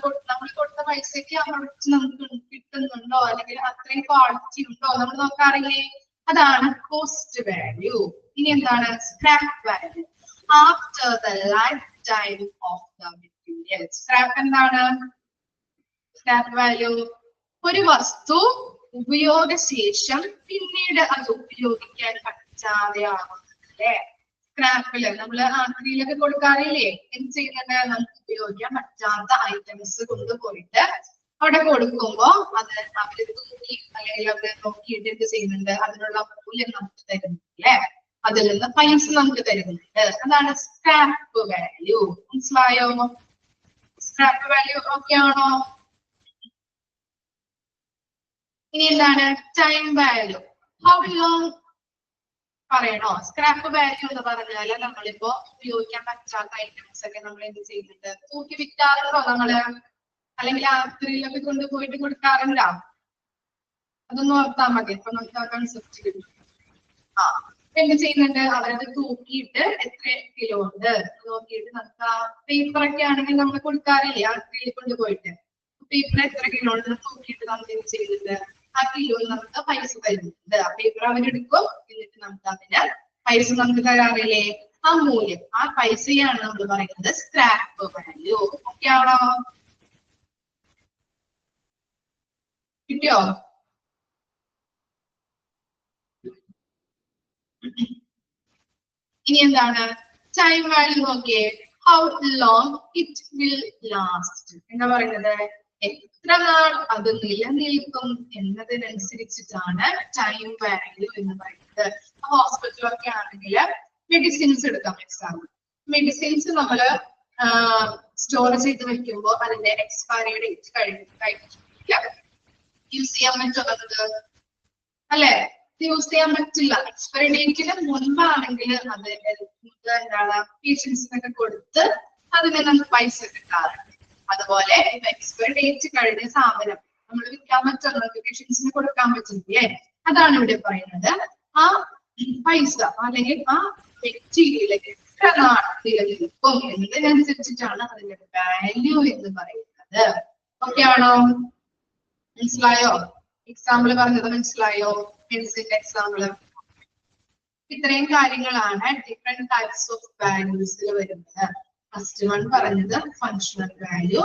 കൊടുത്ത പൈസക്ക് ആ പ്രൊഡക്റ്റ് നമുക്ക് കിട്ടുന്നുണ്ടോ, അല്ലെങ്കിൽ അത്രയും ക്വാളിറ്റി ഉണ്ടോ നമ്മൾ നോക്കാറില്ലേ? അതാണ് കോസ്റ്റ് വാല്യൂ. ഇനി എന്താണ് scrap value? After the life time of the material. Scrap എന്താണ്? സ്ക്രാപ്പ് വാല്യൂ ഒരു വസ്തു ഉപയോഗശേഷം പിന്നീട് അത് ഉപയോഗിക്കാൻ പറ്റാതെയാവുന്നത് അല്ലെ. സ്ക്രാപ്പില് നമ്മള് ആക്രിയിലൊക്കെ കൊടുക്കാറില്ലേ? എന്ത് ചെയ്യുന്നുണ്ട്? നമുക്ക് ഉപയോഗിക്കാൻ പറ്റാത്ത ഐറ്റംസ് കൊണ്ടുപോയിട്ട് അവിടെ കൊടുക്കുമ്പോ അത് അവര് തൂക്കി അല്ലെങ്കിൽ അവര് നോക്കിയിട്ട് എന്ത് ചെയ്യുന്നുണ്ട്? അതിനുള്ള മൂല്യം നമുക്ക് തരുന്നുണ്ട് അല്ലെ. അതിൽ നിന്ന് പൈസ നമുക്ക് തരുന്നുണ്ട്. അതാണ് സ്ക്രാപ്പ് വാല്യൂ. മനസ്സിലായോ? സ്ക്രാപ്പ് വാല്യൂ ഓക്കെ ആണോ? ഇനി എന്താണ് ടൈം വാല്യൂ? ഹൗ ലോങ് പറയണോ? സ്ക്രാപ്പ് വാല്യൂ എന്ന് പറഞ്ഞാല് നമ്മളിപ്പോ ഉപയോഗിക്കാൻ പറ്റാത്ത ഐറ്റംസ് ഒക്കെ നമ്മൾ എന്ത് ചെയ്യുന്നുണ്ട്? തൂക്കി വിൽക്കാറുണ്ടോ നമ്മള്? അല്ലെങ്കിൽ ആക്രിയിലൊക്കെ കൊണ്ടുപോയിട്ട് കൊടുക്കാറുണ്ടോ? അതൊന്നും ഓർത്താൽ മതി. അപ്പൊ നമുക്ക് ആ കൺസെപ്റ്റ് കിട്ടും. ആ എന്ത് ചെയ്യുന്നുണ്ട്? അവരത് തൂക്കിയിട്ട് എത്ര കിലോ ഉണ്ട് നോക്കിയിട്ട് നമുക്ക് ആ പേപ്പർ ഒക്കെ ആണെങ്കിൽ നമ്മൾ കൊടുക്കാറില്ലേ ആക്രിയിൽ കൊണ്ടുപോയിട്ട്? പേപ്പർ എത്ര കിലോ ഉണ്ട് നോക്കിയിട്ട് നമുക്ക് എന്ത് ചെയ്യുന്നുണ്ട്? ആ കിലോ നമുക്ക് പൈസ തരുന്നുണ്ട്. ആ പേപ്പർ അവരെടുക്കും, എന്നിട്ട് നമുക്ക് അതിന് പൈസ നമുക്ക് തരാറില്ലേ? ആ മൂല്യം, ആ പൈസയാണ് നമ്മൾ പറയുന്നത് സ്ക്രാപ്പ് വാല്യൂ. ഓക്കെ ആണോ? കിട്ടിയോ? ഇനി എന്താണ് ടൈം വാല്യൂ നോക്കിയേ? How long it will last. എന്താ പറയുന്നത്? എത്ര നാൾ അത് നിലനിൽക്കും എന്നതിനനുസരിച്ചിട്ടാണ് ടൈം വാല്യൂ എന്ന് പറയുന്നത്. ഹോസ്പിറ്റലൊക്കെ ആണെങ്കിൽ മെഡിസിൻസ് എടുക്കാം. എക്സാമ്പിൾ, മെഡിസിൻസ് നമ്മൾ സ്റ്റോർ ചെയ്ത് വെക്കുമ്പോൾ അതിന്റെ എക്സ്പയറി ഡേറ്റ് കഴിഞ്ഞിട്ടില്ല യൂസ് ചെയ്യാൻ പറ്റുന്നത് അല്ലെ? യൂസ് ചെയ്യാൻ പറ്റില്ല. എക്സ്പയറി ഡേറ്റിന് മുൻപാണെങ്കിൽ അത് എന്താണ് പേഷ്യൻസിനൊക്കെ കൊടുത്ത് അതിന് നമുക്ക് പൈസ കിട്ടാറുണ്ട്. അതുപോലെ എക്സ്പയറി ഡേറ്റ് കഴിഞ്ഞ സാധനം നമ്മൾ വിൽക്കാൻ പറ്റുന്ന പേഷ്യൻസിന് കൊടുക്കാൻ പറ്റുന്നില്ലേ? അതാണ് ഇവിടെ പറയുന്നത്. ആ പൈസ അല്ലെങ്കിൽ ആ മെറ്റീരിയൽ എത്ര നാൾ നിലനിൽക്കും എന്നതിനനുസരിച്ചിട്ടാണ് അതിന്റെ വാല്യൂ എന്ന് പറയുന്നത്. ഓക്കെ ആണോ? മനസ്സിലായോ? എക്സാമ്പിൾ പറഞ്ഞത് മനസ്സിലായോ? മെഡിസിന്റെ എക്സാമ്പിൾ. ഇത്രയും കാര്യങ്ങളാണ് ഡിഫറെന്റ് ടൈപ്സ് ഓഫ് വാല്യൂസിൽ വരുന്നത്. ഫസ്റ്റ് വൺ പറഞ്ഞത് functional value,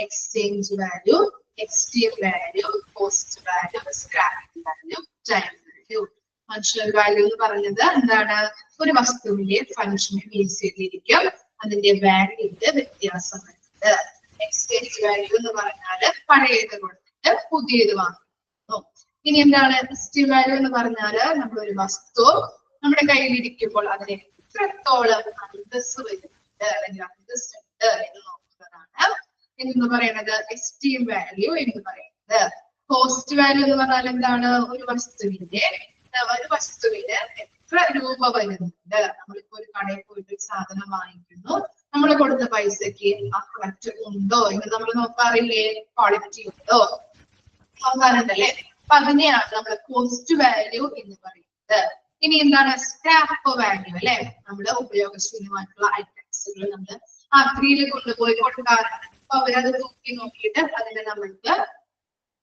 exchange value, extreme value, cost value, scrap value, time value. Functional value എന്ന് പറഞ്ഞത് എന്താണ്? ഒരു വസ്തുവിന്റെ ഫങ്ഷൻ ബേസ് ചെയ്തിരിക്കും അതിന്റെ വാല്യൂന്റെ വ്യത്യാസം വരുന്നത്. എക്സ്ചേഞ്ച് വാല്യൂ എന്ന് പറഞ്ഞാല് പഴയത് കൊടുത്തിട്ട് പുതിയത് വാങ്ങുന്നു. ഇനി എന്താണ് എക്സ്ട്രീം വാല്യൂ എന്ന് പറഞ്ഞാല് നമ്മൾ ഒരു വസ്തു നമ്മുടെ കയ്യിലിരിക്കുമ്പോൾ അതിന് എത്രത്തോളം അന്തസ് വരുന്നുണ്ട് അല്ലെങ്കിൽ അന്തസ് ഉണ്ട് എന്ന് നോക്കുന്നതാണ് എന്ന് പറയുന്നത് എക്സ്ട്രീം വാല്യൂ എന്ന് പറയുന്നത്. കോസ്റ്റ് വാല്യൂ എന്ന് പറഞ്ഞാൽ എന്താണ്? ഒരു വസ്തുവിന് എത്ര രൂപ വരുന്നുണ്ട്. നമ്മളിപ്പോ ഒരു കടയിൽ പോയിട്ട് ഒരു സാധനം വാങ്ങിക്കുന്നു, നമ്മൾ കൊടുത്ത പൈസക്ക് ആ കറക്റ്റ് ഉണ്ടോ എന്ന് നമ്മൾ നോക്കാറില്ലേ? ക്വാളിറ്റി ഉണ്ടോ നോക്കാറുണ്ടല്ലേ? അപ്പൊ അതിനെയാണ് നമ്മൾ കോസ്റ്റ് വാല്യൂ എന്ന് പറയുന്നത്. ഇനി എന്താണ് സ്ക്രാപ്പ് വാല്യൂ അല്ലെ? നമ്മുടെ ഉപയോഗശൂന്യമായിട്ടുള്ള ഐറ്റംസുകൾ നമ്മൾ ആക്രിയിൽ കൊണ്ടുപോയി കൊടുക്കാറുണ്ട്. അപ്പൊ അവരത് തൂക്കി നോക്കിയിട്ട് അതിനെ നമ്മൾക്ക്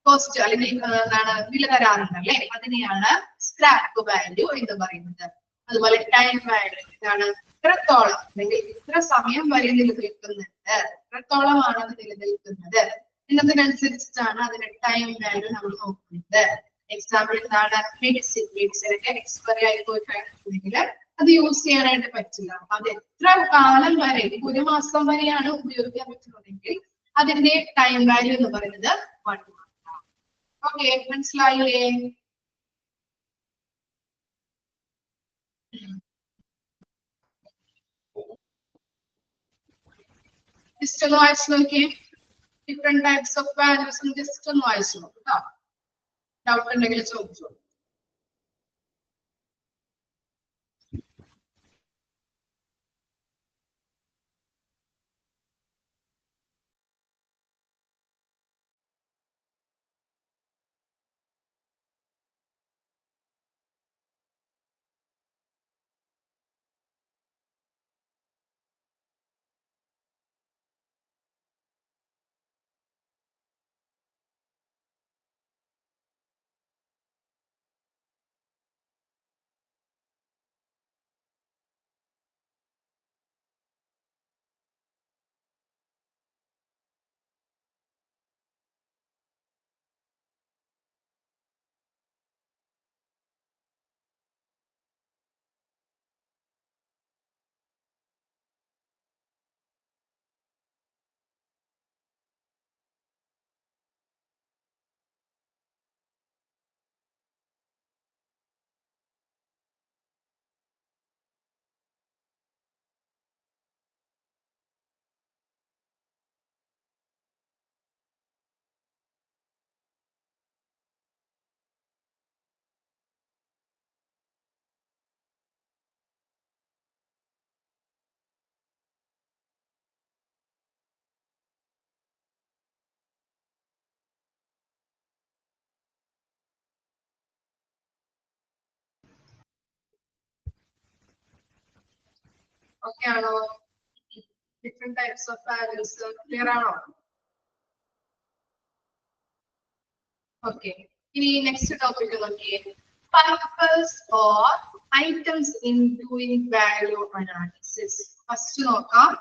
കോസ്റ്റ് അല്ലെങ്കിൽ എന്താണ് വില തരാറുണ്ട് അല്ലെ? അതിനെയാണ് സ്ക്രാപ്പ് വാല്യൂ എന്ന് പറയുന്നത്. അതുപോലെ ടൈം വാല്യൂ എന്താണ്? എത്രത്തോളം അല്ലെങ്കിൽ ഇത്ര സമയം വരെ നിലനിൽക്കുന്നുണ്ട്, എത്രത്തോളമാണ് അത് നിലനിൽക്കുന്നത് എന്നതിനനുസരിച്ചിട്ടാണ് അതിന്റെ ടൈം വാല്യൂ നമ്മൾ നോക്കുന്നത്. എക്സാമ്പിൾ എന്താണ്? മെഡിസിനൊക്കെ എക്സ്പയറി ആയി പോയി കഴിഞ്ഞിട്ടുണ്ടെങ്കിൽ അത് യൂസ് ചെയ്യാനായിട്ട് പറ്റില്ല. അത് എത്ര കാലം വരെ, ഒരു മാസം വരെയാണ് ഉപയോഗിക്കാൻ പറ്റുന്നതെങ്കിൽ അതിന്റെ ടൈം വാല്യൂ എന്ന് പറയുന്നത് 1 month. ഓക്കെ, മനസ്സിലായില്ലേ? ജസ്റ്റ് ഒന്ന് വായിച്ചു നോക്കിയേ. Different types of values just ഒന്ന് വായിച്ചു നോക്കും കേട്ടോ. ഡൗട്ട് ഉണ്ടെങ്കിൽ ചോദിച്ചോളൂ. ഓക്കെ ആണോ? Different types of values clear ആണോ? ഓക്കെ, ഇനി നെക്സ്റ്റ് ടോപ്പിക് നോക്കിയേ. Purpose or items in doing value analysis. First നോക്കാം,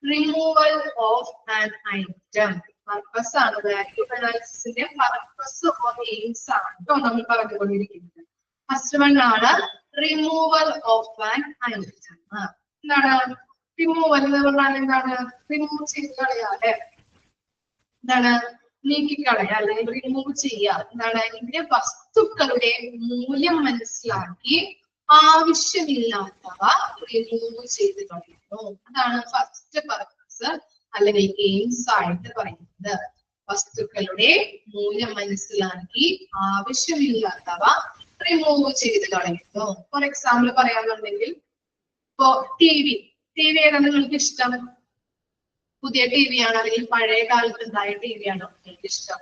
removal of an item. Purpose ആണ് വാല്യൂ അനാലിസിസിന്റെ പർപ്പസ് ഓർ എയിംസ് ആണ് കേട്ടോ നമ്മൾ പറഞ്ഞുകൊണ്ടിരിക്കുന്നത്. ഫസ്റ്റ് വൺ ആണ് റിമൂവൽ ഓഫ് ആൻ ഐറ്റം. എന്താണ് റിമൂവൽ എന്ന് പറഞ്ഞാൽ? എന്താണ് റിമൂവ് ചെയ്ത് കളയാതെ, എന്താണ് നീക്കിക്കളയുക അല്ലെങ്കിൽ റിമൂവ് ചെയ്യുക. എന്താണ് ഇതിന്റെ വസ്തുക്കളുടെ മൂല്യം മനസ്സിലാക്കി ആവശ്യമില്ലാത്തവ റിമൂവ് ചെയ്ത് കളയുന്നു. അതാണ് ഫസ്റ്റ് പർപ്പസ് അല്ലെങ്കിൽ എയിംസ് ആയിട്ട് പറയുന്നത്. വസ്തുക്കളുടെ മൂല്യം മനസ്സിലാക്കി ആവശ്യമില്ലാത്തവ റിമൂവ് ചെയ്ത് കളയുന്നു. ഫോർ എക്സാമ്പിൾ പറയാന്നുണ്ടെങ്കിൽ, ഇപ്പോ ടി വി ഏതാണ് നിങ്ങൾക്ക് ഇഷ്ടം? പുതിയ ടി വി ആണോ അല്ലെങ്കിൽ പഴയ കാലത്ത് ഉണ്ടായ ടി വി ആണോ നിങ്ങൾക്ക് ഇഷ്ടം?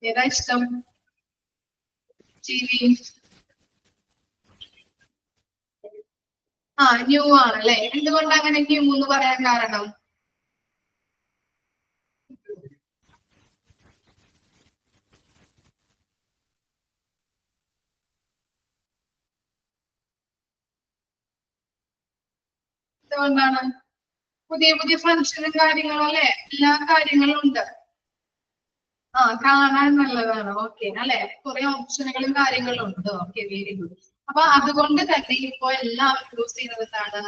ഏതാ ഇഷ്ടം? ടി വി ന്യൂ ആണല്ലേ. എന്തുകൊണ്ട് അങ്ങനെ ന്യൂ എന്ന് പറയാൻ കാരണം? എന്തുകൊണ്ടാണ്? പുതിയ പുതിയ ഫംഗ്ഷനും കാര്യങ്ങളും അല്ലെ, എല്ലാ കാര്യങ്ങളും ഉണ്ട്. കാണാൻ നല്ലതാണ്. ഓക്കെ അല്ലെ, കുറെ ഓപ്ഷനുകളും കാര്യങ്ങളും ഉണ്ട്. Okay, very good. അപ്പൊ അതുകൊണ്ട് തന്നെ ഇപ്പൊ എല്ലാവരും യൂസ് ചെയ്യുന്നത് എന്താണ്?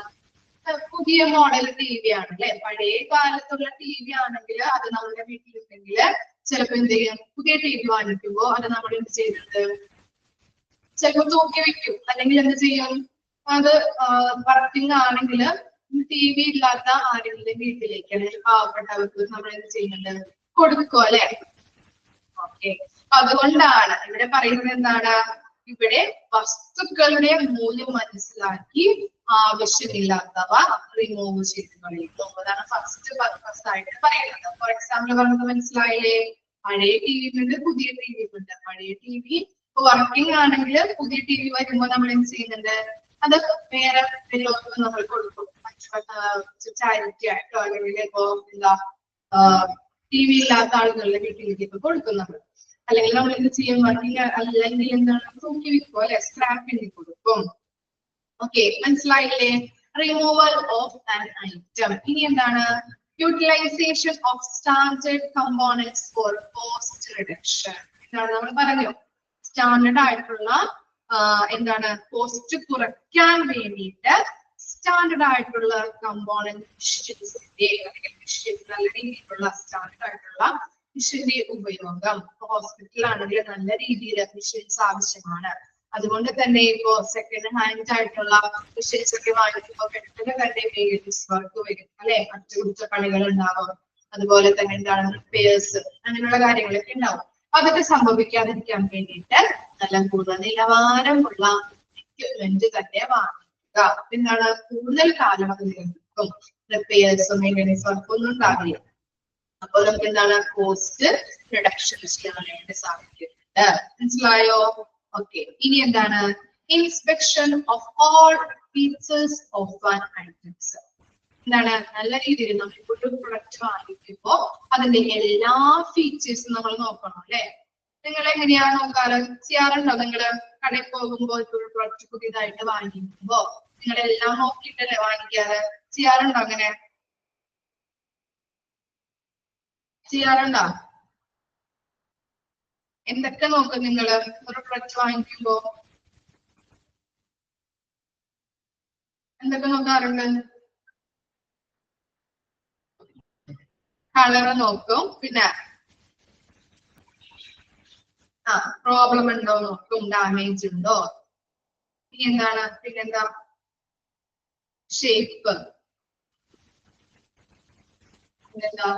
പുതിയ മോഡൽ ടി വി ആണ് അല്ലെ. പഴയ കാലത്തുള്ള ടി വി ആണെങ്കിൽ അത് നമ്മുടെ വീട്ടിലുണ്ടെങ്കിൽ ചിലപ്പോ എന്ത് ചെയ്യും, പുതിയ ടി വി വാങ്ങിക്കുമ്പോ അത് നമ്മൾ എന്ത് ചെയ്യുന്നത്, ചിലപ്പോ തൂക്കി വെക്കും. അല്ലെങ്കിൽ എന്ത് ചെയ്യും, അത് വർക്കിംഗ് ആണെങ്കിൽ ടി വി ഇല്ലാത്ത ആരെങ്കിലും വീട്ടിലേക്ക് അല്ലെങ്കിൽ പാവപ്പെട്ടവർക്ക് നമ്മൾ എന്ത് ചെയ്യുന്നുണ്ട്, കൊടുക്കും അല്ലെ. ഓക്കെ, അതുകൊണ്ടാണ് ഇവിടെ പറയുന്നത് എന്താണ്, ഇവിടെ വസ്തുക്കളുടെ മൂല്യം മനസ്സിലാക്കി ആവശ്യമില്ലാത്തവ റിമൂവ് ചെയ്ത് കളയുന്നു. അതാണ് ഫസ്റ്റ് പർപ്പസ് ആയിട്ട് പറയുന്നത്. ഫോർ എക്സാമ്പിൾ പറഞ്ഞത് മനസ്സിലായില്ലേ? പഴയ ടി വി ഉണ്ട്, പുതിയ ടി വി ഉണ്ട്. പഴയ ടി വി വർക്കിംഗ് ആണെങ്കിൽ പുതിയ ടി വി വരുമ്പോൾ നമ്മൾ എന്ത് ചെയ്യുന്നുണ്ട്, അത് വേറെ എല്ലാവർക്കും നമ്മൾ കൊടുക്കും. ചാരിറ്റി ആയിട്ടോ അല്ലെങ്കിൽ ഇപ്പോ എന്താ ടി വി ഇല്ലാത്ത ആളുകളുടെ വീട്ടിലേക്ക് കൊടുക്കും നമ്മൾ. അല്ലെങ്കിൽ നമ്മൾ എന്ത് ചെയ്യും, വർക്കിംഗ് അല്ലെങ്കിൽ എന്താണ് തൂക്കി വിൽക്കും അല്ലെ, സ്ക്രാപ്പിന് കൊടുക്കും. ഓക്കെ, മനസ്സിലായില്ലേ? Removal of an item. ഇനി എന്താണ്? Utilisation of standard components for cost reduction. എന്താണ് നമ്മൾ പറഞ്ഞു, സ്റ്റാൻഡേർഡ് ആയിട്ടുള്ള എന്താണ് കോസ്റ്റ് കുറയ്ക്കാൻ വേണ്ടിയിട്ട് സ്റ്റാൻഡേർഡ് ആയിട്ടുള്ള കമ്പോണന്റ് നല്ല രീതിയിലുള്ള സ്റ്റാൻഡേർഡ് ആയിട്ടുള്ള മിഷന്റെ ഉപയോഗം. ഹോസ്പിറ്റലാണെങ്കിൽ നല്ല രീതിയിൽ മിഷൻസ് ആവശ്യമാണ്. അതുകൊണ്ട് തന്നെ ഇപ്പോ സെക്കൻഡ് ഹാൻഡ് ആയിട്ടുള്ള മിഷൻസ് ഒക്കെ വാങ്ങിക്കുമ്പോൾ പെട്ടെന്ന് തന്നെ മെയിൻറ്റനൻസ് വർക്ക് വരും അല്ലെ, അറ്റകുറ്റപ്പണികൾ ഉണ്ടാവും. അതുപോലെ തന്നെ എന്താണ് റിപ്പയേഴ്സ്, അങ്ങനെയുള്ള കാര്യങ്ങളൊക്കെ ഉണ്ടാവും. അതൊക്കെ സംഭവിക്കാതിരിക്കാൻ വേണ്ടിയിട്ട് നല്ല ഗുണനിലവാരമുള്ള എക്യുപ്മെന്റ് തന്നെ വാങ്ങിക്കുക. എന്താണ് കൂടുതൽ കാലം അത് നിലനിൽക്കും, റിപ്പയേഴ്സും മെയിൻ്റെനൻസ് വർക്കും ഒന്നും ഉണ്ടാവില്ല. അപ്പൊ നമുക്ക് എന്താണ് കോസ്റ്റ് റിഡക്ഷൻ ചെയ്യാനായിട്ട് സാധിക്കുന്നുണ്ട്. മനസ്സിലായോ? ഓക്കെ, ഇനി എന്താണ് inspection of all features of one items. എന്താണ് നല്ല രീതിയിൽ നമ്മൾ ഒരു പ്രൊഡക്റ്റ് വാങ്ങിക്കുമ്പോ അതിന്റെ എല്ലാ ഫീച്ചേഴ്സും നമ്മൾ നോക്കണം അല്ലെ. നിങ്ങൾ എങ്ങനെയാ നോക്കാറ്, ചെയ്യാറുണ്ടോ? നിങ്ങള് കടയിൽ പോകുമ്പോ ഒരു പ്രൊഡക്റ്റ് പുതിയതായിട്ട് വാങ്ങിക്കുമ്പോ നിങ്ങളെല്ലാം നോക്കിയിട്ടല്ലേ വാങ്ങിക്കാറ്? ചെയ്യാറുണ്ടോ അങ്ങനെ? ചെയ്യാറുണ്ടോ? എന്തൊക്കെ നോക്കും നിങ്ങള് ഒരു പ്രൊഡക്റ്റ് വാങ്ങിക്കുമ്പോ? എന്തൊക്കെ നോക്കാറുണ്ട്? കളറ് നോക്കും, പിന്നെ പ്രോബ്ലം ഉണ്ടോ നോക്കും, ഡാമേജ് ഉണ്ടോ, ഇനി എന്താണ്, പിന്നെന്താ ഷേപ്പ്, പിന്നെന്താ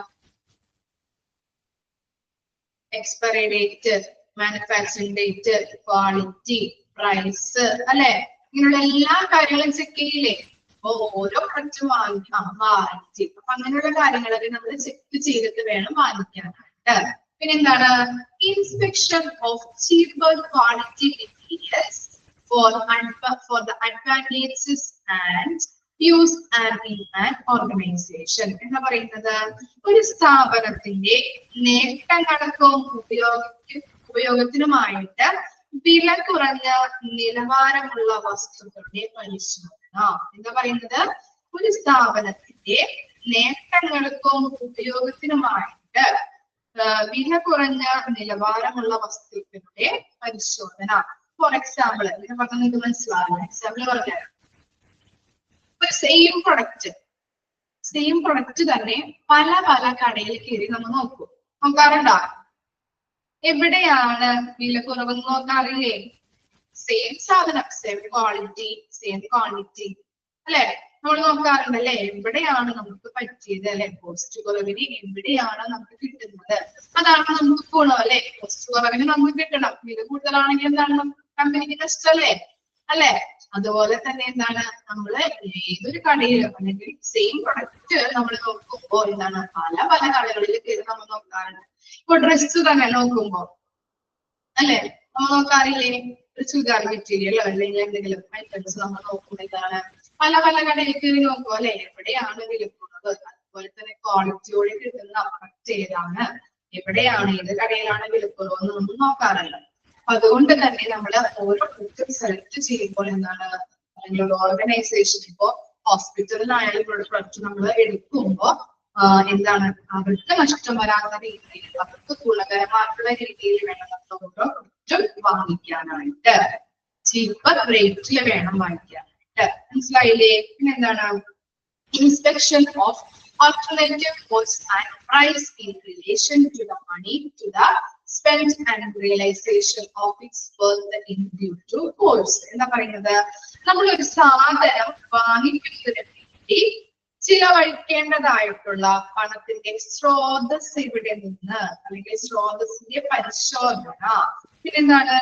expiry date, manufacturing date, quality, price അല്ലെ. ഇങ്ങനെയുള്ള എല്ലാ കാര്യങ്ങളും ചെക്ക് ചെയ്യില്ലേ? അപ്പൊ ഓരോ പ്രൊഡക്റ്റും വാങ്ങിക്കാം, വാറന്റി, അപ്പൊ അങ്ങനെയുള്ള കാര്യങ്ങളൊക്കെ നമ്മൾ ചെക്ക് ചെയ്തിട്ട് വേണം വാങ്ങിക്കാനായിട്ട്. പിന്നെന്താണ് inspection of cheaper quality materials for the advantages and use and in an organization. എന്ന് പറയുന്നത് ഒരു സ്ഥാപനത്തിന്റെ നേട്ടങ്ങൾക്കും ഉപയോഗത്തിനുമായിട്ട് വില കുറഞ്ഞ നിലവാരമുള്ള വസ്തുക്കളുടെ പരിശോധന. എന്താ പറയുന്നത് ഒരു സ്ഥാപനത്തിന്റെ നേട്ടങ്ങൾക്കും ഉപയോഗത്തിനുമായിട്ട് വില കുറഞ്ഞ നിലവാരമുള്ള വസ്തുക്കളുടെ പരിശോധന. ഫോർ എക്സാമ്പിൾ ഇതിനെ പറഞ്ഞാൽ നിങ്ങൾക്ക് മനസ്സിലാവില്ല. എക്സാമ്പിൾ പറഞ്ഞാൽ ഒരു സെയിം പ്രൊഡക്റ്റ് തന്നെ പല പല കടയിൽ കയറി നമ്മൾ നോക്കാറുണ്ടോ? എവിടെയാണ് വില കുറവെന്ന് നോക്കാറില്ലേ? സെയിം സാധനം, സെയിം ക്വാളിറ്റി, സെയിം ക്വാണ്ടിറ്റി അല്ലെ നമ്മൾ നോക്കാറുണ്ടല്ലേ? എവിടെയാണ് നമുക്ക് പറ്റിയത് അല്ലെ? കോസ്റ്റ് കുറവിന് എവിടെയാണ് നമുക്ക് കിട്ടുന്നത് അതാണ് നമുക്ക് ഗുണം അല്ലെ? കോസ്റ്റ് കുറവിന് നമുക്ക് കിട്ടണം. വില കൂടുതലാണെങ്കിൽ എന്താണ് കമ്പനിക്ക് നഷ്ടമല്ലേ അല്ലെ? അതുപോലെ തന്നെ എന്താണ് നമ്മള് ഏതൊരു കടയിലും അല്ലെങ്കിൽ സെയിം പ്രൊഡക്റ്റ് നമ്മൾ നോക്കുമ്പോ എന്താണ് പല പല കടകളിൽ കയറി നമ്മൾ നോക്കാറുണ്ട്. ഇപ്പൊ ഡ്രസ്സ് തന്നെ നോക്കുമ്പോ അല്ലെ നമ്മൾ നോക്കാറില്ലേ? ഒരു ചുരിദാർ മെറ്റീരിയലോ അല്ലെങ്കിൽ എന്തെങ്കിലും ഐറ്റംസ് നമ്മൾ നോക്കുമ്പോ എന്താണ് പല പല കടയിൽ കയറി നോക്കും അല്ലെ? എവിടെയാണ് വിലക്കുന്നത്, അതുപോലെ തന്നെ ക്വാളിറ്റിയോടെ കിട്ടുന്ന പ്രൊഡക്റ്റ് ഏതാണ്, എവിടെയാണ് ഏത് കടയിലാണ് വിലക്കുറവെന്ന് നമ്മൾ നോക്കാറില്ല. അതുകൊണ്ട് തന്നെ നമ്മള് ഓരോ പ്രൊഡക്റ്റ് സെലക്ട് ചെയ്യുമ്പോൾ എന്താണ് അല്ലെങ്കിൽ ഒരു ഓർഗനൈസേഷൻ ഇപ്പോ ഹോസ്പിറ്റലിനായാലും ഒരു പ്രൊഡക്റ്റ് നമ്മൾ എടുക്കുമ്പോ എന്താണ് അവർക്ക് നഷ്ടം വരാത്ത രീതിയിൽ അവർക്ക് ഗുണകരമായിട്ടുള്ള രീതിയിൽ വേണം നമ്മൾ ഓരോ പ്രൊഡക്റ്റും വാങ്ങിക്കാനായിട്ട്. ചീപ്പർ റേറ്റിൽ വേണം വാങ്ങിക്കാനായിട്ട്. മനസ്സിലായില്ലേ? പിന്നെ എന്താണ് inspection of alternative cost and price in relation to the money to the spent and realization of its worth in due to cost. എന്താ പറയുന്നത് നമ്മൾ ഒരു സാധനം വാങ്ങിക്കുന്നതിന് വേണ്ടി ചിലവഴിക്കേണ്ടതായിട്ടുള്ള പണത്തിന്റെ സ്രോതസ് ഇവിടെ നിന്ന് അല്ലെങ്കിൽ സ്രോതസ്സിന്റെ പരിശോധന. പിന്നെന്താണ്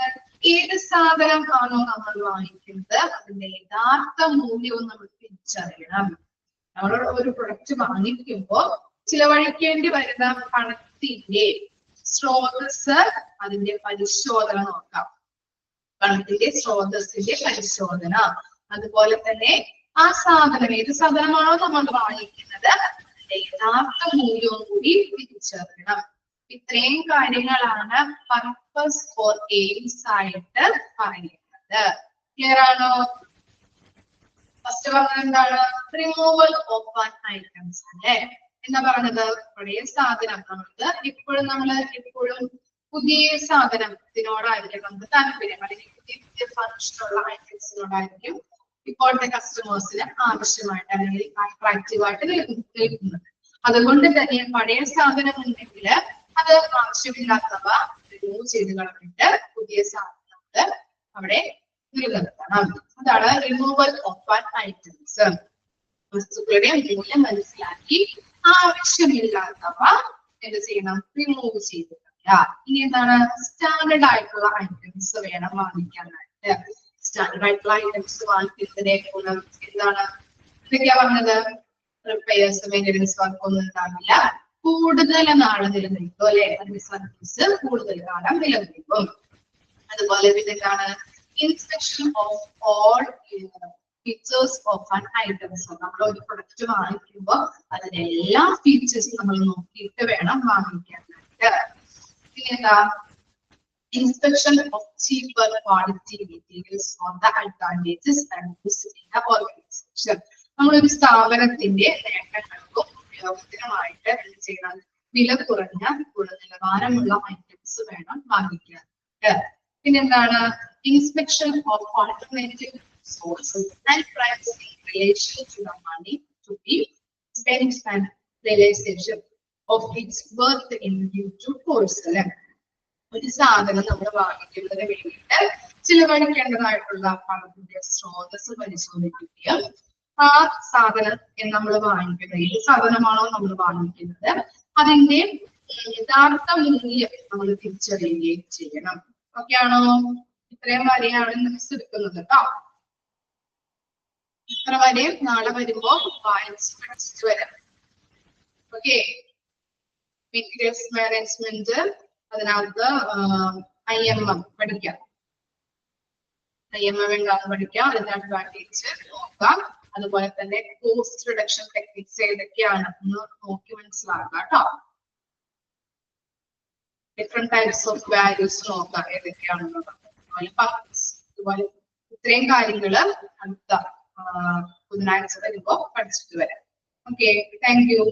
ഏത് സാധനം ആണോ നമ്മൾ വാങ്ങിക്കുന്നത് അതിന്റെ യഥാർത്ഥ മൂല്യവും നമ്മൾ തിരിച്ചറിയണം. നമ്മൾ ഒരു പ്രൊഡക്റ്റ് വാങ്ങിക്കുമ്പോ ചിലവഴിക്കേണ്ടി വരുന്ന പണത്തിന്റെ സ്രോതസ് അതിന്റെ പരിശോധന നോക്കാം. പണത്തിന്റെ സ്രോതസ്സിന്റെ പരിശോധന. അതുപോലെ തന്നെ ആ സാധനം ഏത് സാധനമാണോ നമ്മൾ വാങ്ങിക്കുന്നത് അതിന്റെ യഥാർത്ഥ മൂല്യവും കൂടി തിരിച്ചറിയണം. ഇത്രയും കാര്യങ്ങളാണ് പർപ്പസ് ഫോർ എയിംസ് ആയിട്ട് പറയുന്നത്. ക്ലിയർ ആണോ? ഫസ്റ്റ് പറഞ്ഞത് എന്താണ്? റിമൂവൽ ഓഫ് ആൻ ഐറ്റംസ് അല്ലെ? എന്താ പറഞ്ഞത്? പഴയ സാധനം നമുക്ക് എപ്പോഴും പുതിയ സാധനത്തിനോടായിരിക്കും നമുക്ക് താല്പര്യം, അല്ലെങ്കിൽ പുതിയ ഫങ്ഷനുള്ള ഐറ്റംസിനോടായിരിക്കും ഇപ്പോഴത്തെ കസ്റ്റമേഴ്സിന് ആവശ്യമായിട്ട് അല്ലെങ്കിൽ അട്രാക്റ്റീവ് ആയിട്ട് നിൽക്കുന്നത്. അതുകൊണ്ട് തന്നെ പഴയ സാധനം ഉണ്ടെങ്കിൽ അത് ആവശ്യമില്ലാത്തവ റിമൂവ് ചെയ്ത് കളഞ്ഞിട്ട് പുതിയ സാധനങ്ങൾ അവിടെ നിലനിർത്തണം. അതാണ് റിമൂവൽ ഓഫ് ആൻ ഐറ്റംസ്. വസ്തുക്കളുടെ മൂല്യം മനസ്സിലാക്കി ആവശ്യമില്ലാത്തവ എന്ത് ചെയ്യണം? റിമൂവ് ചെയ്ത് കളയാം. ഇനി എന്താണ്? സ്റ്റാൻഡേർഡ് ആയിട്ടുള്ള ഐറ്റംസ് വേണം വാങ്ങിക്കാനായിട്ട്. സ്റ്റാൻഡേർഡ് ആയിട്ടുള്ള ഐറ്റംസ് വാങ്ങിക്കുന്നതിനെ ഗുണം എന്താണ്? എന്തൊക്കെയാ പറഞ്ഞത്? റിപ്പയർസ്, മെയിൻ്റെനൻസ് വർക്ക് ഒന്നും ഉണ്ടാവില്ല, കൂടുതൽ നാള് നിലനിൽക്കും അല്ലെ? അതിന്റെ സർവീസ് കൂടുതൽ കാലം നിലനിൽക്കും. അതുപോലെ പിന്നെ എന്താണ്? Inspection of all features of an items. നമ്മൾ ഒരു പ്രൊഡക്റ്റ് വാങ്ങിക്കുമ്പോൾ അതിന്റെ എല്ലാ ഫീച്ചേഴ്സും നമ്മൾ നോക്കിയിട്ട് വേണം വാങ്ങിക്കാനായിട്ട്. പിന്നെന്താ? Inspection of cheaper quality materials for the advantages and use in the organisation. നമ്മളൊരു സ്ഥാപനത്തിന്റെ നേട്ടങ്ങൾക്കും ഉപയോഗത്തിനുമായിട്ട് എന്ത് ചെയ്യണം? വില കുറഞ്ഞ ഗുണനിലവാരമുള്ള ഐറ്റംസ് വേണം വാങ്ങിക്കാനായിട്ട്. പിന്നെന്താണ്? Inspection of alternative sources and price in relation to the money to be spent and realization of its worth in due to cost. ഒരു സാധനം നമ്മൾ വാങ്ങിക്കുന്നതിന് വേണ്ടിയിട്ട് ചിലവഴിക്കേണ്ടതായിട്ടുള്ള പണത്തിന്റെ സ്രോതസ് പരിശോധിക്കുകയും ആ സാധനം നമ്മൾ വാങ്ങിക്കുന്നത് ഏത് സാധനമാണോ നമ്മൾ വാങ്ങിക്കുന്നത് അതിന്റെ യഥാർത്ഥ മൂല്യം നമ്മൾ തിരിച്ചറിയുകയും ചെയ്യണം. ഓക്കെ ആണോ? ഇത്രയും വരെയാണ് മിസ് എടുക്കുന്നത് കേട്ടോ. ഇത്ര വരെയും നാളെ വരുമ്പോ വായിച്ച് പഠിച്ചിട്ട് വരാം. ഓക്കെ. മെറ്റീരിയൽസ് മാനേജ്മെന്റ് അതിനകത്ത് IMM പഠിക്കാം. IMM എന്താണെന്ന് പഠിക്കാം, അതിന്റെ അഡ്വാൻറ്റേജ് നോക്കാം. അതുപോലെ തന്നെ കോസ്റ്റ് റിഡക്ഷൻ ടെക്നിക്സ് ഏതൊക്കെയാണെന്ന് നോക്കി മനസ്സിലാക്കാം കേട്ടോ. ഡിഫറെന്റ് ടൈപ്സ് ഓഫ് വാല്യൂസ് നോക്കാം ഏതൊക്കെയാണെന്നുള്ളത്. അതുപോലെ ഇത്രയും കാര്യങ്ങള് അടുത്ത ബുധനാഴ്ച വരുമ്പോ പഠിച്ചിട്ട് വരാം. Okay, thank you.